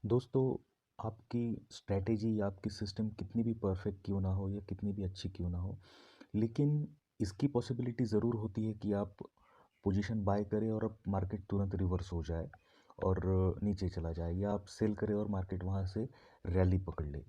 दोस्तों, आपकी स्ट्रैटेजी या आपकी सिस्टम कितनी भी परफेक्ट क्यों ना हो या कितनी भी अच्छी क्यों ना हो, लेकिन इसकी पॉसिबिलिटी ज़रूर होती है कि आप पोजीशन बाय करें और अब मार्केट तुरंत रिवर्स हो जाए और नीचे चला जाए, या आप सेल करें और मार्केट वहाँ से रैली पकड़ ले।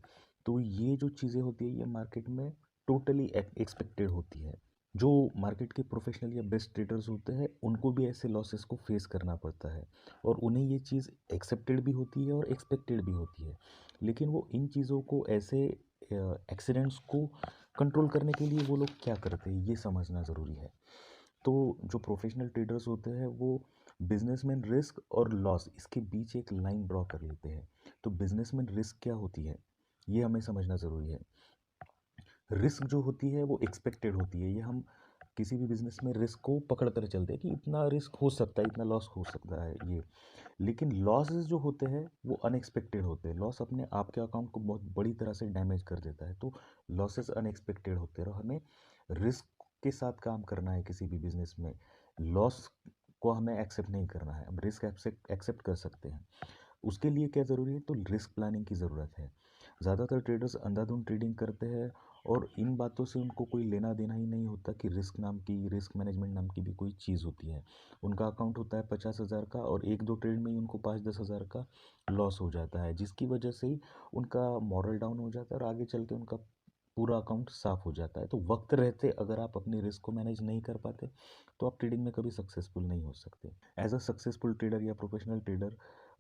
तो ये जो चीज़ें होती है ये मार्केट में टोटली एक्सपेक्टेड होती है। जो मार्केट के प्रोफेशनल या बेस्ट ट्रेडर्स होते हैं उनको भी ऐसे लॉसेस को फेस करना पड़ता है, और उन्हें ये चीज़ एक्सेप्टेड भी होती है और एक्सपेक्टेड भी होती है। लेकिन वो इन चीज़ों को ऐसे एक्सीडेंट्स को कंट्रोल करने के लिए वो लोग क्या करते हैं ये समझना ज़रूरी है। तो जो प्रोफेशनल ट्रेडर्स होते हैं वो बिजनेसमैन रिस्क और लॉस इसके बीच एक लाइन ड्रॉ कर लेते हैं। तो बिजनेसमैन रिस्क क्या होती है ये हमें समझना ज़रूरी है। रिस्क जो होती है वो एक्सपेक्टेड होती है, ये हम किसी भी बिजनेस में रिस्क को पकड़ कर चलते हैं कि इतना रिस्क हो सकता है, इतना लॉस हो सकता है ये। लेकिन लॉसेस जो होते हैं वो अनएक्सपेक्टेड होते हैं। लॉस अपने आपके अकाउंट को बहुत बड़ी तरह से डैमेज कर देता है। तो लॉसेस अनएक्सपेक्टेड होते हैं और हमें रिस्क के साथ काम करना है किसी भी बिजनेस में। लॉस को हमें एक्सेप्ट नहीं करना है। अब रिस्क एक्सेप्ट एक्सेप्ट कर सकते हैं, उसके लिए क्या ज़रूरी है, तो रिस्क प्लानिंग की ज़रूरत है। ज़्यादातर ट्रेडर्स अंधाधुंध ट्रेडिंग करते हैं और इन बातों से उनको कोई लेना देना ही नहीं होता कि रिस्क मैनेजमेंट नाम की भी कोई चीज़ होती है। उनका अकाउंट होता है 50,000 का और एक दो ट्रेड में ही उनको 5-10 हज़ार का लॉस हो जाता है, जिसकी वजह से ही उनका मॉरल डाउन हो जाता है और आगे चल के उनका पूरा अकाउंट साफ हो जाता है। तो वक्त रहते अगर आप अपने रिस्क को मैनेज नहीं कर पाते तो आप ट्रेडिंग में कभी सक्सेसफुल नहीं हो सकते। एज अ सक्सेसफुल ट्रेडर या प्रोफेशनल ट्रेडर,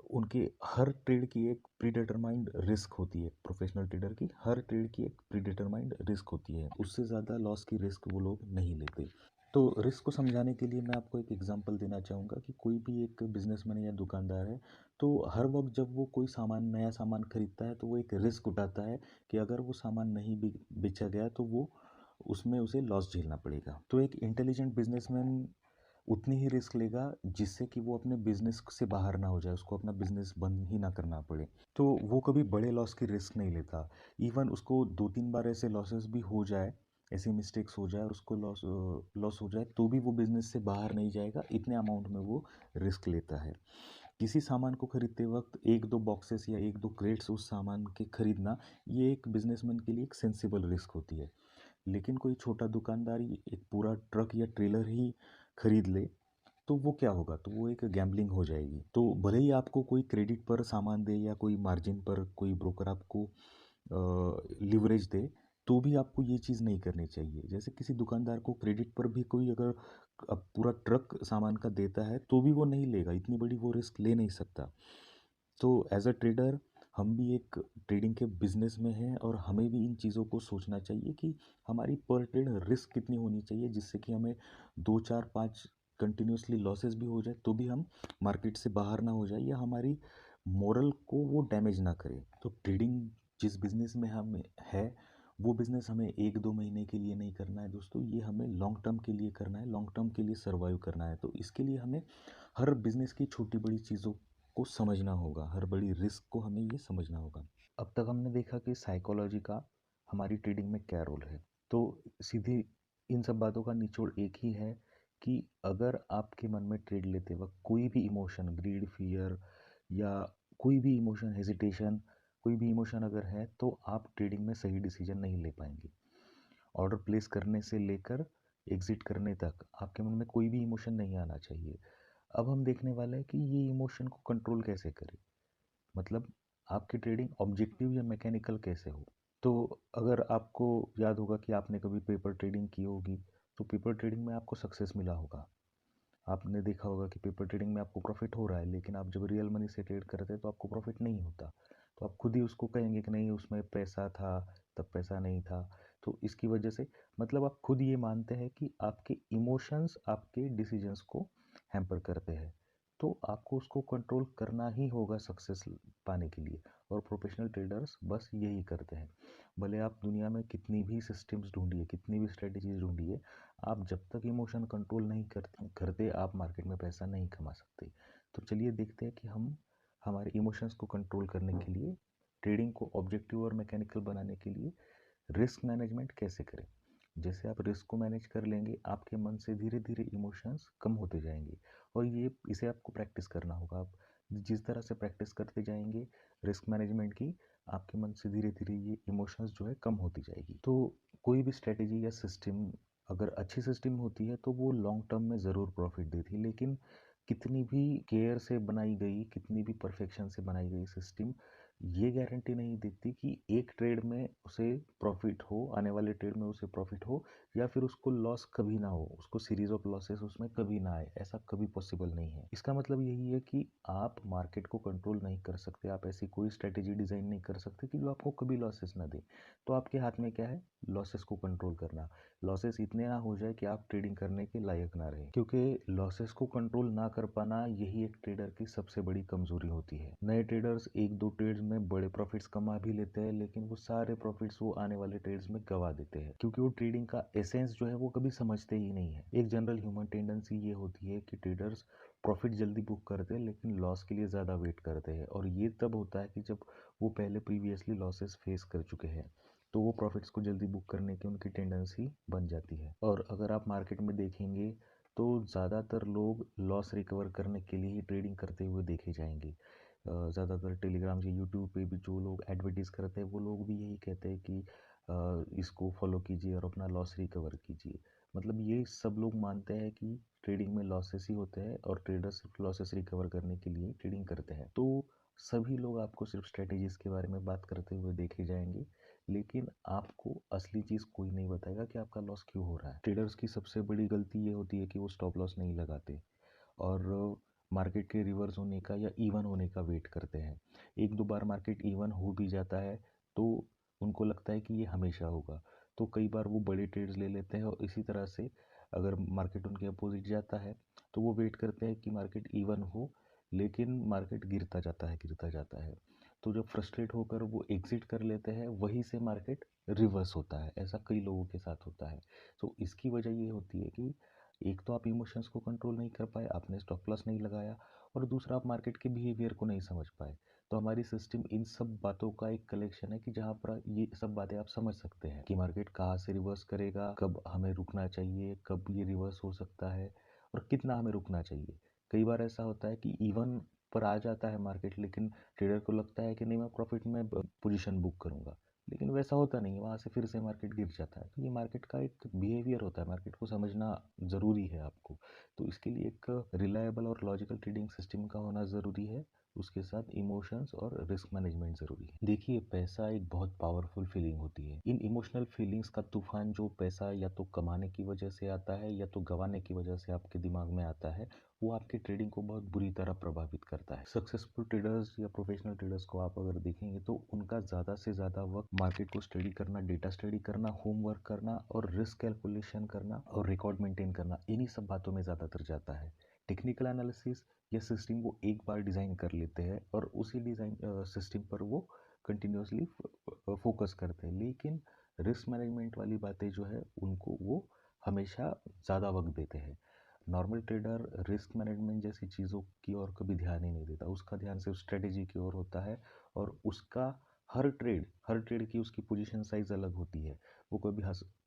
उनके हर ट्रेड की एक प्रीडिटरमाइंड रिस्क होती है। प्रोफेशनल ट्रेडर की हर ट्रेड की एक प्रीडिटरमाइंड रिस्क होती है, उससे ज़्यादा लॉस की रिस्क वो लोग नहीं लेते। तो रिस्क को समझाने के लिए मैं आपको एक एग्जांपल देना चाहूँगा कि कोई भी एक बिजनेसमैन या दुकानदार है, तो हर वक्त जब वो कोई सामान नया सामान खरीदता है तो वो एक रिस्क उठाता है कि अगर वो सामान नहीं बेचा गया तो वो उसमें उसे लॉस झेलना पड़ेगा। तो एक इंटेलिजेंट बिजनेसमैन उतनी ही रिस्क लेगा जिससे कि वो अपने बिजनेस से बाहर ना हो जाए, उसको अपना बिजनेस बंद ही ना करना पड़े। तो वो कभी बड़े लॉस की रिस्क नहीं लेता। इवन उसको 2-3 बार ऐसे लॉसेस भी हो जाए, ऐसे मिस्टेक्स हो जाए और उसको लॉस लॉस हो जाए तो भी वो बिजनेस से बाहर नहीं जाएगा, इतने अमाउंट में वो रिस्क लेता है। किसी सामान को खरीदते वक्त एक दो बॉक्सेस या एक दो क्रेट्स उस सामान के खरीदना, ये एक बिजनेसमैन के लिए एक सेंसिबल रिस्क होती है। लेकिन कोई छोटा दुकानदार एक पूरा ट्रक या ट्रेलर ही खरीद ले तो वो क्या होगा, तो वो एक गैम्बलिंग हो जाएगी। तो भले ही आपको कोई क्रेडिट पर सामान दे या कोई मार्जिन पर कोई ब्रोकर आपको लिवरेज दे, तो भी आपको ये चीज़ नहीं करनी चाहिए। जैसे किसी दुकानदार को क्रेडिट पर भी कोई अगर अब पूरा ट्रक सामान का देता है तो भी वो नहीं लेगा, इतनी बड़ी वो रिस्क ले नहीं सकता। तो एज अ ट्रेडर हम भी एक ट्रेडिंग के बिजनेस में हैं और हमें भी इन चीज़ों को सोचना चाहिए कि हमारी पर ट्रेड रिस्क कितनी होनी चाहिए, जिससे कि हमें 2-4-5 कंटिन्यूसली लॉसेस भी हो जाए तो भी हम मार्केट से बाहर ना हो जाए या हमारी मोरल को वो डैमेज ना करे। तो ट्रेडिंग जिस बिजनेस में हम है वो बिजनेस हमें 1-2 महीने के लिए नहीं करना है दोस्तों, ये हमें लॉन्ग टर्म के लिए करना है, लॉन्ग टर्म के लिए सर्वाइव करना है। तो इसके लिए हमें हर बिजनेस की छोटी बड़ी चीज़ों को समझना होगा, हर बड़ी रिस्क को हमें ये समझना होगा। अब तक हमने देखा कि साइकोलॉजी का हमारी ट्रेडिंग में क्या रोल है। तो सीधे इन सब बातों का निचोड़ एक ही है कि अगर आपके मन में ट्रेड लेते वक्त कोई भी इमोशन, ग्रीड, फियर या कोई भी इमोशन, हेजिटेशन, कोई भी इमोशन अगर है तो आप ट्रेडिंग में सही डिसीजन नहीं ले पाएंगे। ऑर्डर प्लेस करने से लेकर एग्जिट करने तक आपके मन में कोई भी इमोशन नहीं आना चाहिए। अब हम देखने वाले हैं कि ये इमोशन को कंट्रोल कैसे करें, मतलब आपकी ट्रेडिंग ऑब्जेक्टिव या मैकेनिकल कैसे हो। तो अगर आपको याद होगा कि आपने कभी पेपर ट्रेडिंग की होगी, तो पेपर ट्रेडिंग में आपको सक्सेस मिला होगा। आपने देखा होगा कि पेपर ट्रेडिंग में आपको प्रॉफिट हो रहा है, लेकिन आप जब रियल मनी से ट्रेड करते हैं तो आपको प्रॉफिट नहीं होता। तो आप खुद ही उसको कहेंगे कि नहीं उसमें पैसा था, तब पैसा नहीं था। तो इसकी वजह से मतलब आप खुद ये मानते हैं कि आपके इमोशंस आपके डिसीजंस को हैम्पर करते हैं। तो आपको उसको कंट्रोल करना ही होगा सक्सेस पाने के लिए। और प्रोफेशनल ट्रेडर्स बस यही करते हैं। भले आप दुनिया में कितनी भी सिस्टम्स ढूंढिए, कितनी भी स्ट्रेटजीज ढूंढिए, आप जब तक इमोशन कंट्रोल नहीं करते आप मार्केट में पैसा नहीं कमा सकते। तो चलिए देखते हैं कि हम हमारे इमोशंस को कंट्रोल करने के लिए, ट्रेडिंग को ऑब्जेक्टिव और मैकेनिकल बनाने के लिए रिस्क मैनेजमेंट कैसे करें। जैसे आप रिस्क को मैनेज कर लेंगे आपके मन से धीरे धीरे इमोशंस कम होते जाएंगे। और ये इसे आपको प्रैक्टिस करना होगा। आप जिस तरह से प्रैक्टिस करते जाएंगे रिस्क मैनेजमेंट की, आपके मन से धीरे धीरे ये इमोशंस जो है कम होती जाएगी। तो कोई भी स्ट्रेटेजी या सिस्टम अगर अच्छी सिस्टम होती है तो वो लॉन्ग टर्म में ज़रूर प्रॉफिट देती है, लेकिन कितनी भी केयर से बनाई गई, कितनी भी परफेक्शन से बनाई गई सिस्टम ये गारंटी नहीं देती कि एक ट्रेड में उसे प्रॉफिट हो, आने वाले ट्रेड में उसे प्रॉफिट हो, या फिर उसको लॉस कभी ना हो, उसको सीरीज ऑफ लॉसेस उसमें कभी ना आए। ऐसा कभी पॉसिबल नहीं है। इसका मतलब यही है कि आप मार्केट को कंट्रोल नहीं कर सकते, आप ऐसी कोई स्ट्रेटेजी डिज़ाइन नहीं कर सकते कि जो आपको कभी लॉसेस ना दे। तो आपके हाथ में क्या है? लॉसेस को कंट्रोल करना। लॉसेस इतने ना हो जाए कि आप ट्रेडिंग करने के लायक ना रहे, क्योंकि लॉसेस को कंट्रोल ना कर पाना यही एक ट्रेडर की सबसे बड़ी कमजोरी होती है। नए ट्रेडर्स एक दो ट्रेड्स में बड़े प्रॉफिट्स कमा भी लेते हैं, लेकिन वो सारे प्रॉफिट्स वो आने वाले ट्रेड्स में गवा देते हैं, क्योंकि वो ट्रेडिंग का एसेंस जो है वो कभी समझते ही नहीं है। एक जनरल ह्यूमन टेंडेंसी ये होती है कि ट्रेडर्स प्रॉफिट जल्दी बुक करते हैं लेकिन लॉस के लिए ज़्यादा वेट करते हैं, और ये तब होता है कि जब वो पहले प्रीवियसली लॉसेस फेस कर चुके हैं, तो वो प्रॉफिट्स को जल्दी बुक करने की उनकी टेंडेंसी बन जाती है। और अगर आप मार्केट में देखेंगे तो ज़्यादातर लोग लॉस रिकवर करने के लिए ही ट्रेडिंग करते हुए देखे जाएंगे। ज़्यादातर टेलीग्राम या यूट्यूब पे भी जो लोग एडवर्टीज़ करते हैं वो लोग भी यही कहते हैं कि इसको फॉलो कीजिए और अपना लॉस रिकवर कीजिए। मतलब ये सब लोग मानते हैं कि ट्रेडिंग में लॉसेस ही होते हैं और ट्रेडर्स सिर्फ लॉसेस रिकवर करने के लिए ट्रेडिंग करते हैं। तो सभी लोग आपको सिर्फ स्ट्रेटेजीज के बारे में बात करते हुए देखे जाएंगे, लेकिन आपको असली चीज़ कोई नहीं बताएगा कि आपका लॉस क्यों हो रहा है। ट्रेडर्स की सबसे बड़ी गलती ये होती है कि वो स्टॉप लॉस नहीं लगाते और मार्केट के रिवर्स होने का या इवन होने का वेट करते हैं। एक दो बार मार्केट इवन हो भी जाता है तो उनको लगता है कि ये हमेशा होगा, तो कई बार वो बड़े ट्रेड्स ले लेते हैं, और इसी तरह से अगर मार्केट उनके अपोजिट जाता है तो वो वेट करते हैं कि मार्केट इवन हो, लेकिन मार्केट गिरता जाता है, गिरता जाता है। तो जब फ्रस्ट्रेट होकर वो एग्जिट कर लेते हैं, वहीं से मार्केट रिवर्स होता है। ऐसा कई लोगों के साथ होता है। तो इसकी वजह ये होती है कि एक तो आप इमोशंस को कंट्रोल नहीं कर पाए, आपने स्टॉप लॉस नहीं लगाया, और दूसरा आप मार्केट के बिहेवियर को नहीं समझ पाए। तो हमारी सिस्टम इन सब बातों का एक कलेक्शन है कि जहाँ पर ये सब बातें आप समझ सकते हैं कि मार्केट कहाँ से रिवर्स करेगा, कब हमें रुकना चाहिए, कब ये रिवर्स हो सकता है, और कितना हमें रुकना चाहिए। कई बार ऐसा होता है कि इवन पर आ जाता है मार्केट, लेकिन ट्रेडर को लगता है कि नहीं मैं प्रॉफिट में पोजीशन बुक करूंगा, लेकिन वैसा होता नहीं है, वहाँ से फिर से मार्केट गिर जाता है। तो ये मार्केट का एक बिहेवियर होता है, मार्केट को समझना ज़रूरी है आपको। तो इसके लिए एक रिलायबल और लॉजिकल ट्रेडिंग सिस्टम का होना ज़रूरी है, उसके साथ इमोशंस और रिस्क मैनेजमेंट ज़रूरी है। देखिए, पैसा एक बहुत पावरफुल फीलिंग होती है। इन इमोशनल फीलिंग्स का तूफान जो पैसा या तो कमाने की वजह से आता है या तो गंवाने की वजह से आपके दिमाग में आता है, वो आपकी ट्रेडिंग को बहुत बुरी तरह प्रभावित करता है। सक्सेसफुल ट्रेडर्स या प्रोफेशनल ट्रेडर्स को आप अगर देखेंगे तो उनका ज़्यादा से ज़्यादा वक्त मार्केट को स्टडी करना, डेटा स्टडी करना, होमवर्क करना और रिस्क कैलकुलेशन करना और रिकॉर्ड मेंटेन करना, इन्हीं सब बातों में ज़्यादातर जाता है। टेक्निकल एनालिसिस या सिस्टम वो एक बार डिज़ाइन कर लेते हैं और उसी डिज़ाइन सिस्टम पर वो कंटिन्यूसली फोकस करते हैं, लेकिन रिस्क मैनेजमेंट वाली बातें जो है उनको वो हमेशा ज़्यादा वक्त देते हैं। नॉर्मल ट्रेडर रिस्क मैनेजमेंट जैसी चीज़ों की ओर कभी ध्यान ही नहीं देता, उसका ध्यान सिर्फ स्ट्रेटेजी की ओर होता है, और उसका हर ट्रेड की उसकी पोजीशन साइज अलग होती है। वो कभी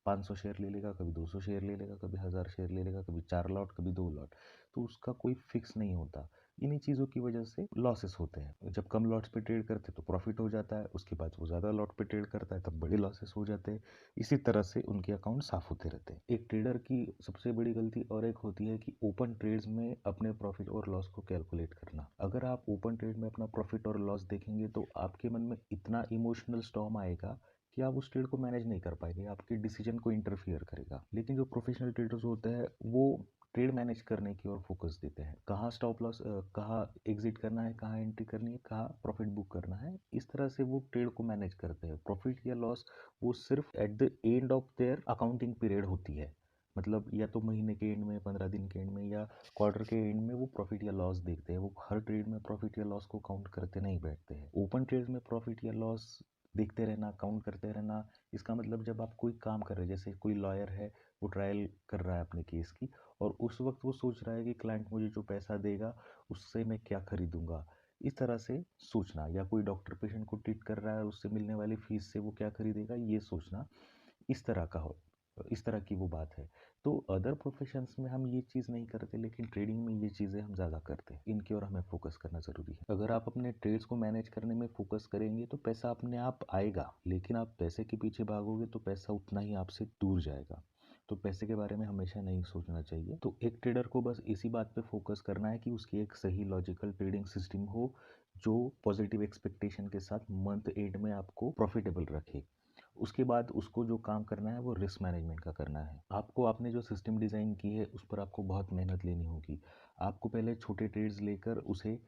500 शेयर ले लेगा, कभी 200 शेयर ले लेगा, कभी 1000 शेयर ले लेगा, कभी 4 लॉट, कभी 2 लॉट। तो उसका कोई फिक्स नहीं होता। इन्हीं चीज़ों की वजह से लॉसेस होते हैं। जब कम लॉट्स पे ट्रेड करते हैं तो प्रॉफिट हो जाता है, उसके बाद वो ज़्यादा लॉट पे ट्रेड करता है तब बड़े लॉसेस हो जाते हैं। इसी तरह से उनके अकाउंट साफ होते रहते हैं। एक ट्रेडर की सबसे बड़ी गलती और एक होती है कि ओपन ट्रेड्स में अपने प्रॉफिट और लॉस को कैलकुलेट करना। अगर आप ओपन ट्रेड में अपना प्रॉफिट और लॉस देखेंगे तो आपके मन में इतना इमोशनल स्टॉर्म आएगा कि आप उस ट्रेड को मैनेज नहीं कर पाएंगे, आपके डिसीजन को इंटरफियर करेगा। लेकिन जो प्रोफेशनल ट्रेडर्स होते हैं वो ट्रेड मैनेज करने की ओर फोकस देते हैं, कहाँ स्टॉप लॉस, कहाँ एग्जिट करना है, कहाँ एंट्री करनी है, कहाँ प्रॉफिट बुक करना है। इस तरह से वो ट्रेड को मैनेज करते हैं। प्रॉफिट या लॉस वो सिर्फ at the end of their accounting period होती है। मतलब या तो महीने के एंड में, 15 दिन के एंड में, या क्वार्टर के एंड में वो प्रॉफिट या लॉस देखते हैं। वो हर ट्रेड में प्रॉफिट या लॉस को काउंट करते नहीं बैठते हैं। ओपन ट्रेड में प्रॉफिट या लॉस देखते रहना, काउंट करते रहना, इसका मतलब जब आप कोई काम कर रहे हैं, जैसे कोई लॉयर है वो ट्रायल कर रहा है अपने केस की, और उस वक्त वो सोच रहा है कि क्लाइंट मुझे जो पैसा देगा उससे मैं क्या खरीदूंगा, इस तरह से सोचना, या कोई डॉक्टर पेशेंट को ट्रीट कर रहा है, उससे मिलने वाली फीस से वो क्या खरीदेगा, ये सोचना, इस तरह का हो। इस तरह की वो बात है। तो अदर प्रोफेशंस में हम ये चीज़ नहीं करते, लेकिन ट्रेडिंग में ये चीज़ें हम ज़्यादा करते हैं। इनकी ओर हमें फोकस करना ज़रूरी है। अगर आप अपने ट्रेड्स को मैनेज करने में फोकस करेंगे तो पैसा अपने आप आएगा, लेकिन आप पैसे के पीछे भागोगे तो पैसा उतना ही आपसे दूर जाएगा। तो पैसे के बारे में हमेशा नहीं सोचना चाहिए। तो एक ट्रेडर को बस इसी बात पे फोकस करना है कि उसकी एक सही लॉजिकल ट्रेडिंग सिस्टम हो, जो पॉजिटिव एक्सपेक्टेशन के साथ मंथ एंड में आपको प्रॉफिटेबल रखे। उसके बाद उसको जो काम करना है वो रिस्क मैनेजमेंट का करना है। आपको आपने जो सिस्टम डिज़ाइन की है उस पर आपको बहुत मेहनत लेनी होगी। आपको पहले छोटे ट्रेड्स लेकर उसे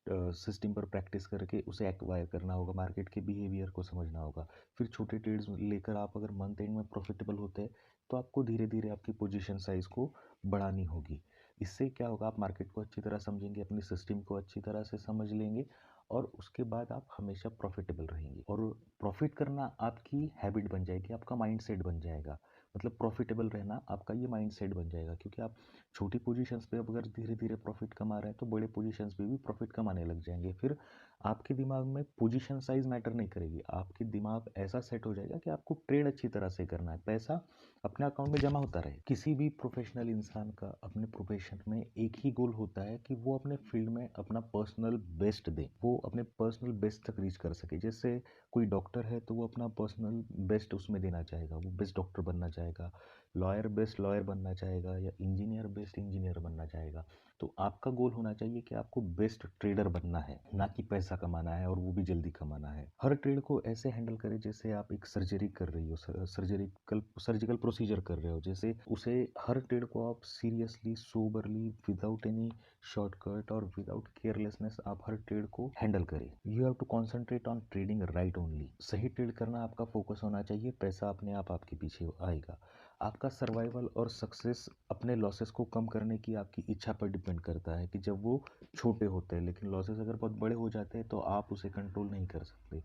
सिस्टम पर प्रैक्टिस करके उसे एक्वायर करना होगा, मार्केट के बिहेवियर को समझना होगा। फिर छोटे ट्रेड्स लेकर आप अगर मंथ एंड में प्रॉफिटेबल होते हैं तो आपको धीरे धीरे आपकी पोजीशन साइज़ को बढ़ानी होगी। इससे क्या होगा, आप मार्केट को अच्छी तरह समझेंगे, अपने सिस्टम को अच्छी तरह से समझ लेंगे और उसके बाद आप हमेशा प्रॉफिटेबल रहेंगे और प्रॉफिट करना आपकी हैबिट बन जाएगी, आपका माइंडसेट बन जाएगा। मतलब प्रॉफिटेबल रहना आपका ये माइंडसेट बन जाएगा, क्योंकि आप छोटी पोजीशंस पे अब अगर धीरे धीरे प्रॉफिट कमा रहे हैं तो बड़े पोजीशंस पे भी प्रॉफिट कमाने लग जाएंगे। फिर आपके दिमाग में पोजीशन साइज मैटर नहीं करेगी, आपके दिमाग ऐसा सेट हो जाएगा कि आपको ट्रेड अच्छी तरह से करना है, पैसा अपने अकाउंट में जमा होता रहे। किसी भी प्रोफेशनल इंसान का अपने प्रोफेशन में एक ही गोल होता है कि वो अपने फील्ड में अपना पर्सनल बेस्ट दे, वो अपने पर्सनल बेस्ट तक रीच कर सके। जैसे कोई डॉक्टर है तो वो अपना पर्सनल बेस्ट उसमें देना चाहेगा, वो बेस्ट डॉक्टर बनना चाहेगा। लॉयर बेस्ट लॉयर बनना चाहेगा या इंजीनियर बेस्ट इंजीनियर बनना चाहेगा। तो आपका गोल होना चाहिए कि आपको बेस्ट ट्रेडर बनना है, ना कि पैसा कमाना है और वो भी जल्दी कमाना है। हर ट्रेड को ऐसे हैंडल करें जैसे आप एक सर्जरी कर रही हो, सर्जिकल प्रोसीजर कर रहे हो। जैसे उसे हर ट्रेड को आप seriously, soberly, without any shortcut और विदाउट केयरलेसनेस आप हर ट्रेड को हैंडल करें। You have to concentrate on trading right only. सही ट्रेड करना आपका फोकस होना चाहिए, पैसा अपने आप आपके पीछे आएगा। आपका सर्वाइवल और सक्सेस अपने लॉसेस को कम करने की आपकी इच्छा पर डिपेंड करता है कि जब वो छोटे होते हैं, लेकिन लॉसेस अगर बहुत बड़े हो जाते हैं तो आप उसे कंट्रोल नहीं कर सकते।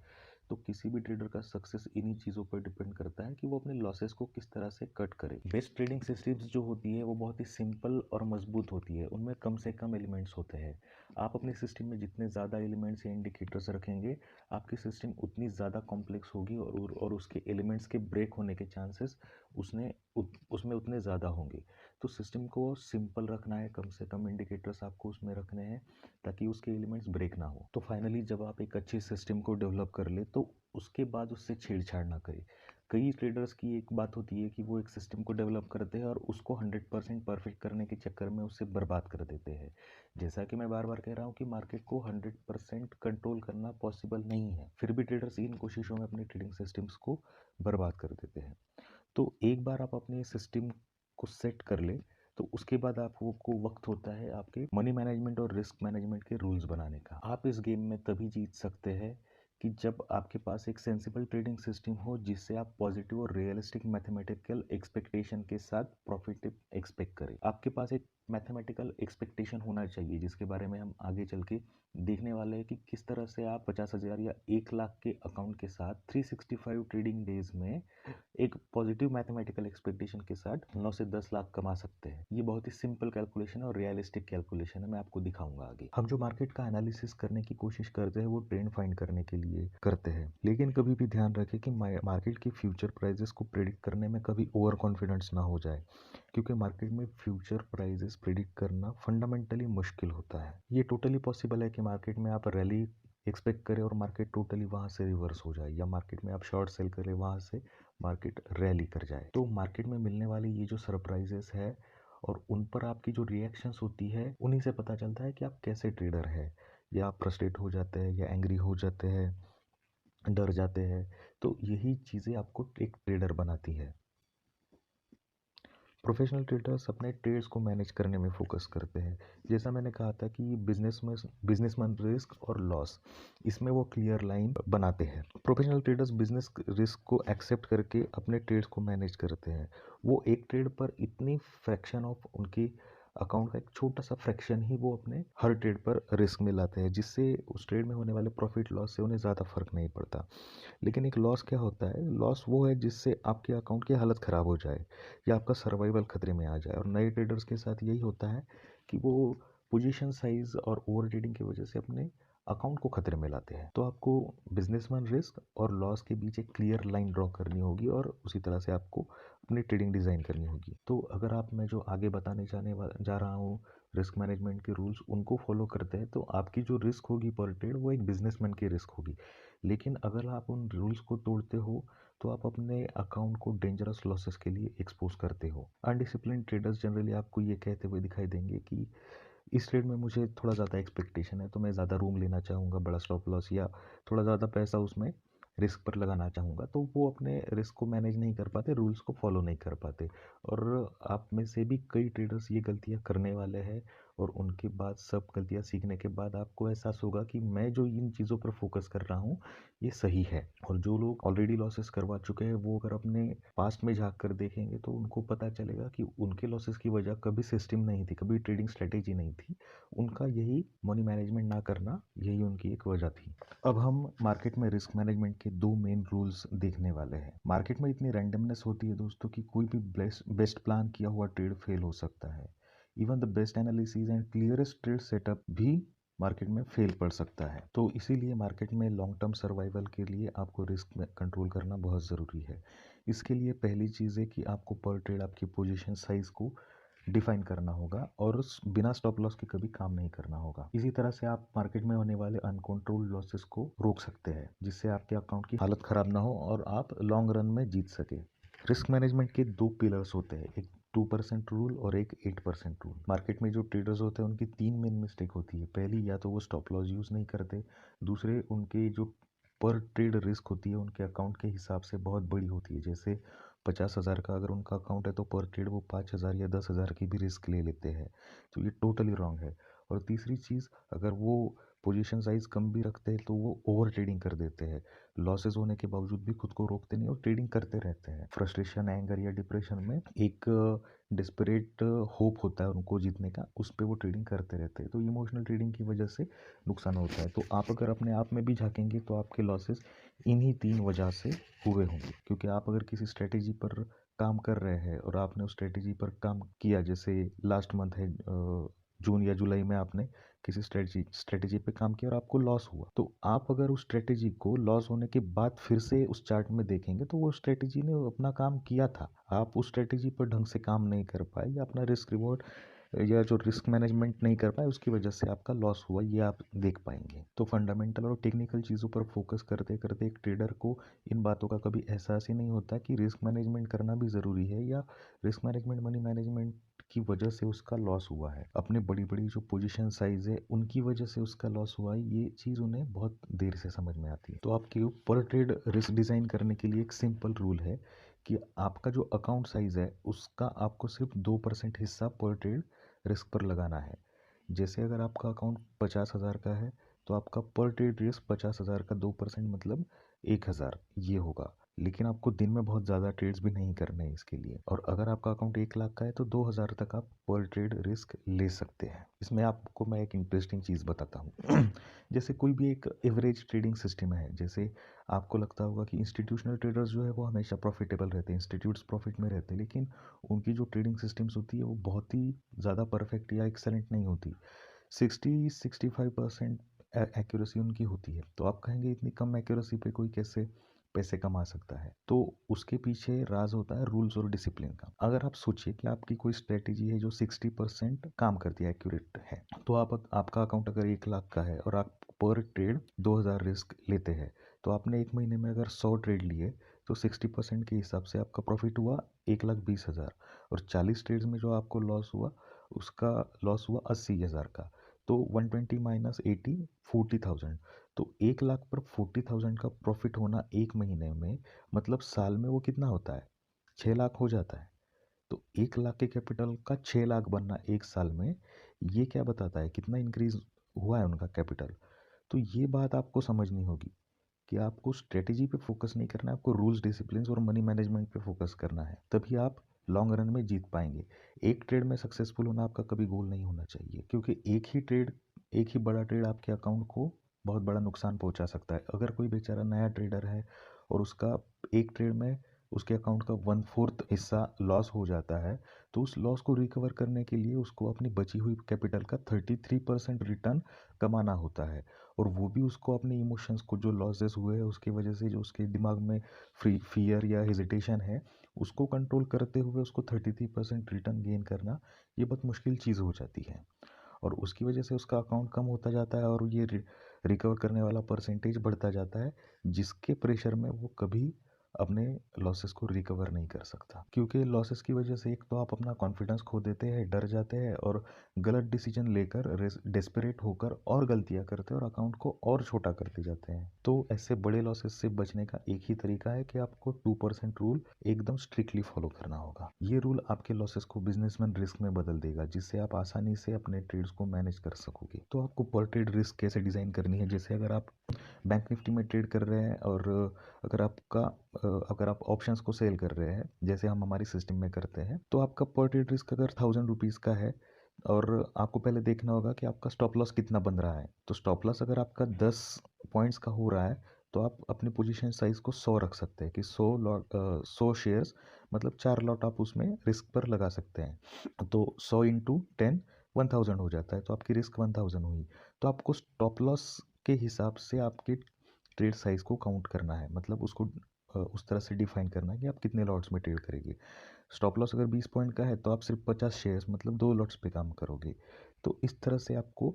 तो किसी भी ट्रेडर का सक्सेस इन्हीं चीज़ों पर डिपेंड करता है कि वो अपने लॉसेस को किस तरह से कट करे। बेस्ट ट्रेडिंग सिस्टम्स जो होती है वो बहुत ही सिंपल और मजबूत होती है, उनमें कम से कम एलिमेंट्स होते हैं। आप अपने सिस्टम में जितने ज़्यादा एलिमेंट्स या इंडिकेटर्स रखेंगे, आपकी सिस्टम उतनी ज़्यादा कॉम्प्लेक्स होगी और उसके एलिमेंट्स के ब्रेक होने के चांसेस उसमें उतने ज़्यादा होंगे। तो सिस्टम को सिंपल रखना है, कम से कम इंडिकेटर्स आपको उसमें रखने हैं ताकि उसके एलिमेंट्स ब्रेक ना हो। तो फाइनली जब आप एक अच्छी सिस्टम को डेवलप कर ले तो उसके बाद उससे छेड़छाड़ ना करें। कई ट्रेडर्स की एक बात होती है कि वो एक सिस्टम को डेवलप करते हैं और उसको 100% परफेक्ट करने के चक्कर में उससे बर्बाद कर देते हैं। जैसा कि मैं बार बार कह रहा हूँ कि मार्केट को 100% कंट्रोल करना पॉसिबल नहीं है, फिर भी ट्रेडर्स इन कोशिशों में अपने ट्रेडिंग सिस्टम्स को बर्बाद कर देते हैं। तो एक बार आप अपने सिस्टम को सेट कर ले तो उसके बाद आपको वक्त होता है आपके मनी मैनेजमेंट और रिस्क मैनेजमेंट के रूल्स बनाने का। आप इस गेम में तभी जीत सकते हैं कि जब आपके पास एक सेंसिबल ट्रेडिंग सिस्टम हो जिससे आप पॉजिटिव और रियलिस्टिक मैथमेटिकल एक्सपेक्टेशन के साथ प्रॉफिट एक्सपेक्ट करें। आपके पास एक मैथमेटिकल एक्सपेक्टेशन होना चाहिए जिसके बारे में हम आगे चल के देखने वाले हैं कि किस तरह से आप 50,000 या 1 लाख के अकाउंट के साथ 365 ट्रेडिंग डेज में एक पॉजिटिव मैथमेटिकल एक्सपेक्टेशन के साथ 9 से 10 लाख कमा सकते हैं। ये बहुत ही सिंपल कैलकुलेशन और रियलिस्टिक कैलकुलेशन है, मैं आपको दिखाऊंगा आगे। हम जो मार्केट का एनालिसिस करने की कोशिश करते हैं वो ट्रेंड फाइंड करने के लिए करते हैं, लेकिन कभी भी ध्यान रखें कि मार्केट की फ्यूचर प्राइजेस को प्रेडिक्ट करने में कभी ओवर कॉन्फिडेंस ना हो जाए, क्योंकि मार्केट में फ्यूचर प्राइजेस प्रेडिक्ट करना फंडामेंटली मुश्किल होता है। ये टोटली पॉसिबल है कि मार्केट में आप रैली एक्सपेक्ट करें और मार्केट टोटली वहाँ से रिवर्स हो जाए, या मार्केट में आप शॉर्ट सेल करें वहाँ से मार्केट रैली कर जाए। तो मार्केट में मिलने वाली ये जो सरप्राइजेस है और उन पर आपकी जो रिएक्शंस होती है उन्हीं से पता चलता है कि आप कैसे ट्रेडर है। या आप फ्रस्ट्रेट हो जाते हैं, या एंग्री हो जाते हैं, डर जाते हैं। तो यही चीज़ें आपको एक ट्रेडर बनाती है। प्रोफेशनल ट्रेडर्स अपने ट्रेड्स को मैनेज करने में फोकस करते हैं। जैसा मैंने कहा था कि बिजनेसमैन रिस्क और लॉस, इसमें वो क्लियर लाइन बनाते हैं। प्रोफेशनल ट्रेडर्स बिजनेस रिस्क को एक्सेप्ट करके अपने ट्रेड्स को मैनेज करते हैं। वो एक ट्रेड पर इतनी फ्रैक्शन ऑफ उनकी अकाउंट का एक छोटा सा फ्रैक्शन ही वो अपने हर ट्रेड पर रिस्क में लाते हैं, जिससे उस ट्रेड में होने वाले प्रॉफिट लॉस से उन्हें ज़्यादा फर्क नहीं पड़ता। लेकिन एक लॉस क्या होता है? लॉस वो है जिससे आपके अकाउंट की हालत ख़राब हो जाए या आपका सर्वाइवल खतरे में आ जाए। और नए ट्रेडर्स के साथ यही होता है कि वो पोजीशन साइज और ओवर ट्रेडिंग की वजह से अपने अकाउंट को खतरे में लाते हैं। तो आपको बिजनेसमैन रिस्क और लॉस के बीच एक क्लियर लाइन ड्रॉ करनी होगी और उसी तरह से आपको अपनी ट्रेडिंग डिज़ाइन करनी होगी। तो अगर आप मैं जो आगे बताने जा रहा हूँ रिस्क मैनेजमेंट के रूल्स उनको फॉलो करते हैं तो आपकी जो रिस्क होगी पर ट्रेड वो एक बिजनेसमैन की रिस्क होगी। लेकिन अगर आप उन रूल्स को तोड़ते हो तो आप अपने अकाउंट को डेंजरस लॉसेस के लिए एक्सपोज करते हो। अनडिसिप्लिन ट्रेडर्स जनरली आपको ये कहते हुए दिखाई देंगे कि इस ट्रेड में मुझे थोड़ा ज़्यादा एक्सपेक्टेशन है तो मैं ज़्यादा रूम लेना चाहूँगा, बड़ा स्टॉप लॉस या थोड़ा ज़्यादा पैसा उसमें रिस्क पर लगाना चाहूँगा। तो वो अपने रिस्क को मैनेज नहीं कर पाते, रूल्स को फॉलो नहीं कर पाते और आप में से भी कई ट्रेडर्स ये गलतियाँ करने वाले हैं और उनके बाद सब गलतियाँ सीखने के बाद आपको एहसास होगा कि मैं जो इन चीज़ों पर फोकस कर रहा हूँ ये सही है। और जो लोग ऑलरेडी लॉसेस करवा चुके हैं वो अगर अपने पास्ट में झाँक कर देखेंगे तो उनको पता चलेगा कि उनके लॉसेस की वजह कभी सिस्टम नहीं थी, कभी ट्रेडिंग स्ट्रेटेजी नहीं थी, उनका यही मनी मैनेजमेंट ना करना यही उनकी एक वजह थी। अब हम मार्केट में रिस्क मैनेजमेंट के दो मेन रूल्स देखने वाले हैं। मार्केट में इतनी रैंडमनेस होती है दोस्तों कि कोई भी बेस्ट प्लान किया हुआ ट्रेड फेल हो सकता है। Even the best analysis and clearest trade setup भी मार्केट में फेल पड़ सकता है। तो इसीलिए मार्केट में लॉन्ग टर्म सर्वाइवल के लिए आपको रिस्क में कंट्रोल करना बहुत ज़रूरी है। इसके लिए पहली चीज़ है कि आपको पर ट्रेड आपकी पोजीशन साइज को डिफाइन करना होगा और बिना स्टॉप लॉस के कभी काम नहीं करना होगा। इसी तरह से आप मार्केट में होने वाले अनकंट्रोल्ड लॉसेस को रोक सकते हैं जिससे आपके अकाउंट की हालत खराब ना हो और आप लॉन्ग रन में जीत सके। रिस्क मैनेजमेंट के दो पिलर्स होते हैं, एक 2% रूल और एक 8% रूल। मार्केट में जो ट्रेडर्स होते हैं उनकी तीन मेन मिस्टेक होती है। पहली, या तो वो स्टॉप लॉस यूज़ नहीं करते, दूसरे उनके जो पर ट्रेड रिस्क होती है उनके अकाउंट के हिसाब से बहुत बड़ी होती है। जैसे 50,000 का अगर उनका अकाउंट है तो पर ट्रेड वो 5,000 या 10,000 की भी रिस्क ले लेते हैं। तो ये टोटली रॉन्ग है। और तीसरी चीज़, अगर वो पोजीशन साइज कम भी रखते हैं तो वो ओवर ट्रेडिंग कर देते हैं। लॉसेस होने के बावजूद भी खुद को रोकते नहीं और ट्रेडिंग करते रहते हैं। फ्रस्ट्रेशन, एंगर या डिप्रेशन में एक डिस्परेट होप होता है उनको जीतने का, उस पे वो ट्रेडिंग करते रहते हैं। तो इमोशनल ट्रेडिंग की वजह से नुकसान होता है। तो आप अगर अपने आप में भी झाँकेंगे तो आपके लॉसेस इन्हीं तीन वजह से हुए होंगे। क्योंकि आप अगर किसी स्ट्रेटेजी पर काम कर रहे हैं और आपने उस स्ट्रेटेजी पर काम किया, जैसे लास्ट मंथ है जून या जुलाई में आपने किसी स्ट्रेटेजी पे काम किया और आपको लॉस हुआ, तो आप अगर उस स्ट्रेटेजी को लॉस होने के बाद फिर से उस चार्ट में देखेंगे तो वो स्ट्रेटेजी ने अपना काम किया था। आप उस स्ट्रेटेजी पर ढंग से काम नहीं कर पाए या अपना रिस्क रिवॉर्ड या जो रिस्क मैनेजमेंट नहीं कर पाए उसकी वजह से आपका लॉस हुआ, ये आप देख पाएंगे। तो फंडामेंटल और टेक्निकल चीज़ों पर फोकस करते करते एक ट्रेडर को इन बातों का कभी एहसास ही नहीं होता कि रिस्क मैनेजमेंट करना भी ज़रूरी है या रिस्क मैनेजमेंट मनी मैनेजमेंट की वजह से उसका लॉस हुआ है। अपने बड़ी बड़ी जो पोजीशन साइज है उनकी वजह से उसका लॉस हुआ है, ये चीज़ उन्हें बहुत देर से समझ में आती है। तो आपके पर ट्रेड रिस्क डिज़ाइन करने के लिए एक सिंपल रूल है कि आपका जो अकाउंट साइज है उसका आपको सिर्फ 2% हिस्सा पर ट्रेड रिस्क पर लगाना है। जैसे अगर आपका अकाउंट 50,000 का है तो आपका पर ट्रेड रिस्क 50,000 का 2% मतलब 1,000 ये होगा। लेकिन आपको दिन में बहुत ज़्यादा ट्रेड्स भी नहीं करने हैं इसके लिए। और अगर आपका अकाउंट 1 लाख का है तो 2,000 तक आप पर ट्रेड रिस्क ले सकते हैं। इसमें आपको मैं एक इंटरेस्टिंग चीज़ बताता हूँ जैसे कोई भी एक एवरेज ट्रेडिंग सिस्टम है, जैसे आपको लगता होगा कि इंस्टीट्यूशनल ट्रेडर्स जो है वो हमेशा प्रॉफिटेबल रहते हैं, इंस्टीट्यूट्स प्रॉफिट में रहते हैं, लेकिन उनकी जो ट्रेडिंग सिस्टम्स होती है वो बहुत ही ज़्यादा परफेक्ट या एक्सेलेंट नहीं होती। 60-65% एक्यूरेसी उनकी होती है। तो आप कहेंगे इतनी कम एक्यूरेसी पे कोई कैसे पैसे कमा सकता है? तो उसके पीछे राज होता है रूल्स और डिसिप्लिन का। अगर आप सोचिए कि आपकी कोई स्ट्रेटेजी है जो 60% काम करती है, एक्यूरेट है, तो आपका अकाउंट अगर 1 लाख का है और आप पर ट्रेड 2,000 रिस्क लेते हैं, तो आपने एक महीने में अगर 100 ट्रेड लिए तो 60% के हिसाब से आपका प्रॉफिट हुआ 1,20,000 और 40 ट्रेड्स में जो आपको लॉस हुआ उसका लॉस हुआ 80,000 का। तो 120 माइनस 80 40,000। तो 1 लाख पर 40,000 का प्रॉफिट होना एक महीने में मतलब साल में वो कितना होता है? 6 लाख हो जाता है। तो 1 लाख के कैपिटल का 6 लाख बनना एक साल में, ये क्या बताता है कितना इंक्रीज हुआ है उनका कैपिटल। तो ये बात आपको समझनी होगी कि आपको स्ट्रेटेजी पे फोकस नहीं करना है, आपको रूल्स, डिसिप्लिन और मनी मैनेजमेंट पे फोकस करना है, तभी आप लॉन्ग रन में जीत पाएंगे। एक ट्रेड में सक्सेसफुल होना आपका कभी गोल नहीं होना चाहिए, क्योंकि एक ही बड़ा ट्रेड आपके अकाउंट को बहुत बड़ा नुकसान पहुंचा सकता है। अगर कोई बेचारा नया ट्रेडर है और उसका एक ट्रेड में उसके अकाउंट का 1/4 हिस्सा लॉस हो जाता है, तो उस लॉस को रिकवर करने के लिए उसको अपनी बची हुई कैपिटल का 33% रिटर्न कमाना होता है। और वो भी उसको अपने इमोशंस को, जो लॉसेस हुए हैं उसकी वजह से जो उसके दिमाग में फियर या हेजिटेशन है, उसको कंट्रोल करते हुए उसको 33% रिटर्न गेन करना, ये बहुत मुश्किल चीज़ हो जाती है। और उसकी वजह से उसका अकाउंट कम होता जाता है और ये रिकवर करने वाला परसेंटेज बढ़ता जाता है, जिसके प्रेशर में वो कभी अपने लॉसेस को रिकवर नहीं कर सकता। क्योंकि लॉसेस की वजह से एक तो आप अपना कॉन्फिडेंस खो देते हैं, डर जाते हैं और गलत डिसीजन लेकर डेस्परेट होकर और गलतियां करते हैं और अकाउंट को और छोटा करते जाते हैं। तो ऐसे बड़े लॉसेस से बचने का एक ही तरीका है कि आपको 2% रूल एकदम स्ट्रिक्टली फॉलो करना होगा। ये रूल आपके लॉसेस को बिजनेसमैन रिस्क में बदल देगा, जिससे आप आसानी से अपने ट्रेड्स को मैनेज कर सकोगे। तो आपको पर ट्रेड रिस्क कैसे डिज़ाइन करनी है, जैसे अगर आप बैंक निफ्टी में ट्रेड कर रहे हैं और अगर आपका अगर आप ऑप्शंस को सेल कर रहे हैं, जैसे हम हमारी सिस्टम में करते हैं, तो आपका पर ट्रेड रिस्क अगर 1000 रुपीज़ का है और आपको पहले देखना होगा कि आपका स्टॉप लॉस कितना बन रहा है। तो स्टॉप लॉस अगर आपका 10 पॉइंट्स का हो रहा है, तो आप अपनी पोजीशन साइज को 100 रख सकते हैं कि 100 शेयर्स, मतलब 4 लॉट आप उसमें रिस्क पर लगा सकते हैं। तो 100 इंटू 10 1000 हो जाता है, तो आपकी रिस्क 1000 हुई। तो आपको स्टॉप लॉस के हिसाब से आपके ट्रेड साइज को काउंट करना है, मतलब उसको उस तरह से डिफाइन करना है कि आप कितने लॉट्स में ट्रेड करेंगे। स्टॉप लॉस अगर 20 पॉइंट का है तो आप सिर्फ 50 शेयर्स, मतलब 2 लॉट्स पे काम करोगे। तो इस तरह से आपको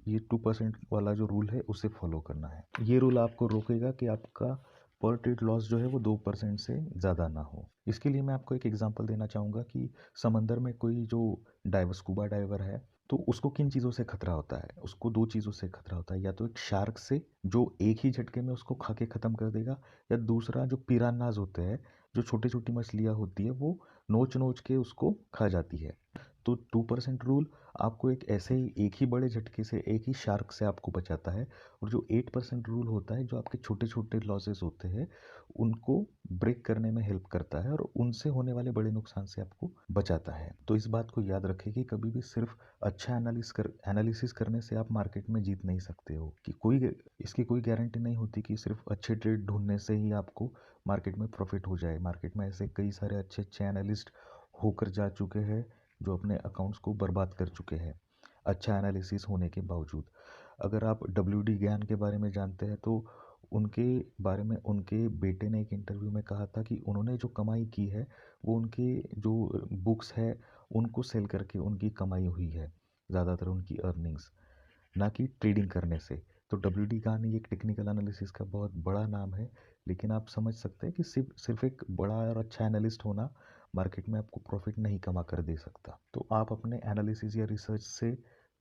ये 2% वाला जो रूल है उसे फॉलो करना है। ये रूल आपको रोकेगा कि आपका पर ट्रेड लॉस जो है वो 2% से ज़्यादा ना हो। इसके लिए मैं आपको एक एग्जांपल देना चाहूँगा कि समंदर में कोई जो स्कूबा डाइवर है, तो उसको किन चीज़ों से खतरा होता है? उसको 2 चीज़ों से खतरा होता है, या तो एक शार्क से जो एक ही झटके में उसको खा के ख़त्म कर देगा, या दूसरा जो पिरान्हाज होते हैं, जो छोटी-छोटी मछलियाँ होती है, वो नोच-नोच के उसको खा जाती है। तो 2% रूल आपको एक ऐसे ही एक ही बड़े झटके से, एक ही शार्क से आपको बचाता है। और जो 8% रूल होता है, जो आपके छोटे-छोटे लॉसेस होते हैं, उनको ब्रेक करने में हेल्प करता है और उनसे होने वाले बड़े नुकसान से आपको बचाता है। तो इस बात को याद रखें कि कभी भी सिर्फ अच्छा एनालिसिस करने से आप मार्केट में जीत नहीं सकते हो, कि इसकी कोई गारंटी नहीं होती कि सिर्फ अच्छे ट्रेड ढूंढने से ही आपको मार्केट में प्रॉफिट हो जाए। मार्केट में ऐसे कई सारे अच्छे एनालिस्ट होकर जा चुके हैं जो अपने अकाउंट्स को बर्बाद कर चुके हैं अच्छा एनालिसिस होने के बावजूद। अगर आप WD ज्ञान के बारे में जानते हैं, तो उनके बारे में उनके बेटे ने एक इंटरव्यू में कहा था कि उन्होंने जो कमाई की है वो उनके जो बुक्स है उनको सेल करके उनकी कमाई हुई है, ज़्यादातर उनकी अर्निंग्स, ना कि ट्रेडिंग करने से। तो WD ज्ञान एक टेक्निकल एनालिसिस का बहुत बड़ा नाम है, लेकिन आप समझ सकते हैं कि सिर्फ एक बड़ा और अच्छा एनालिस्ट होना मार्केट में आपको प्रॉफिट नहीं कमा कर दे सकता। तो आप अपने एनालिसिस या रिसर्च से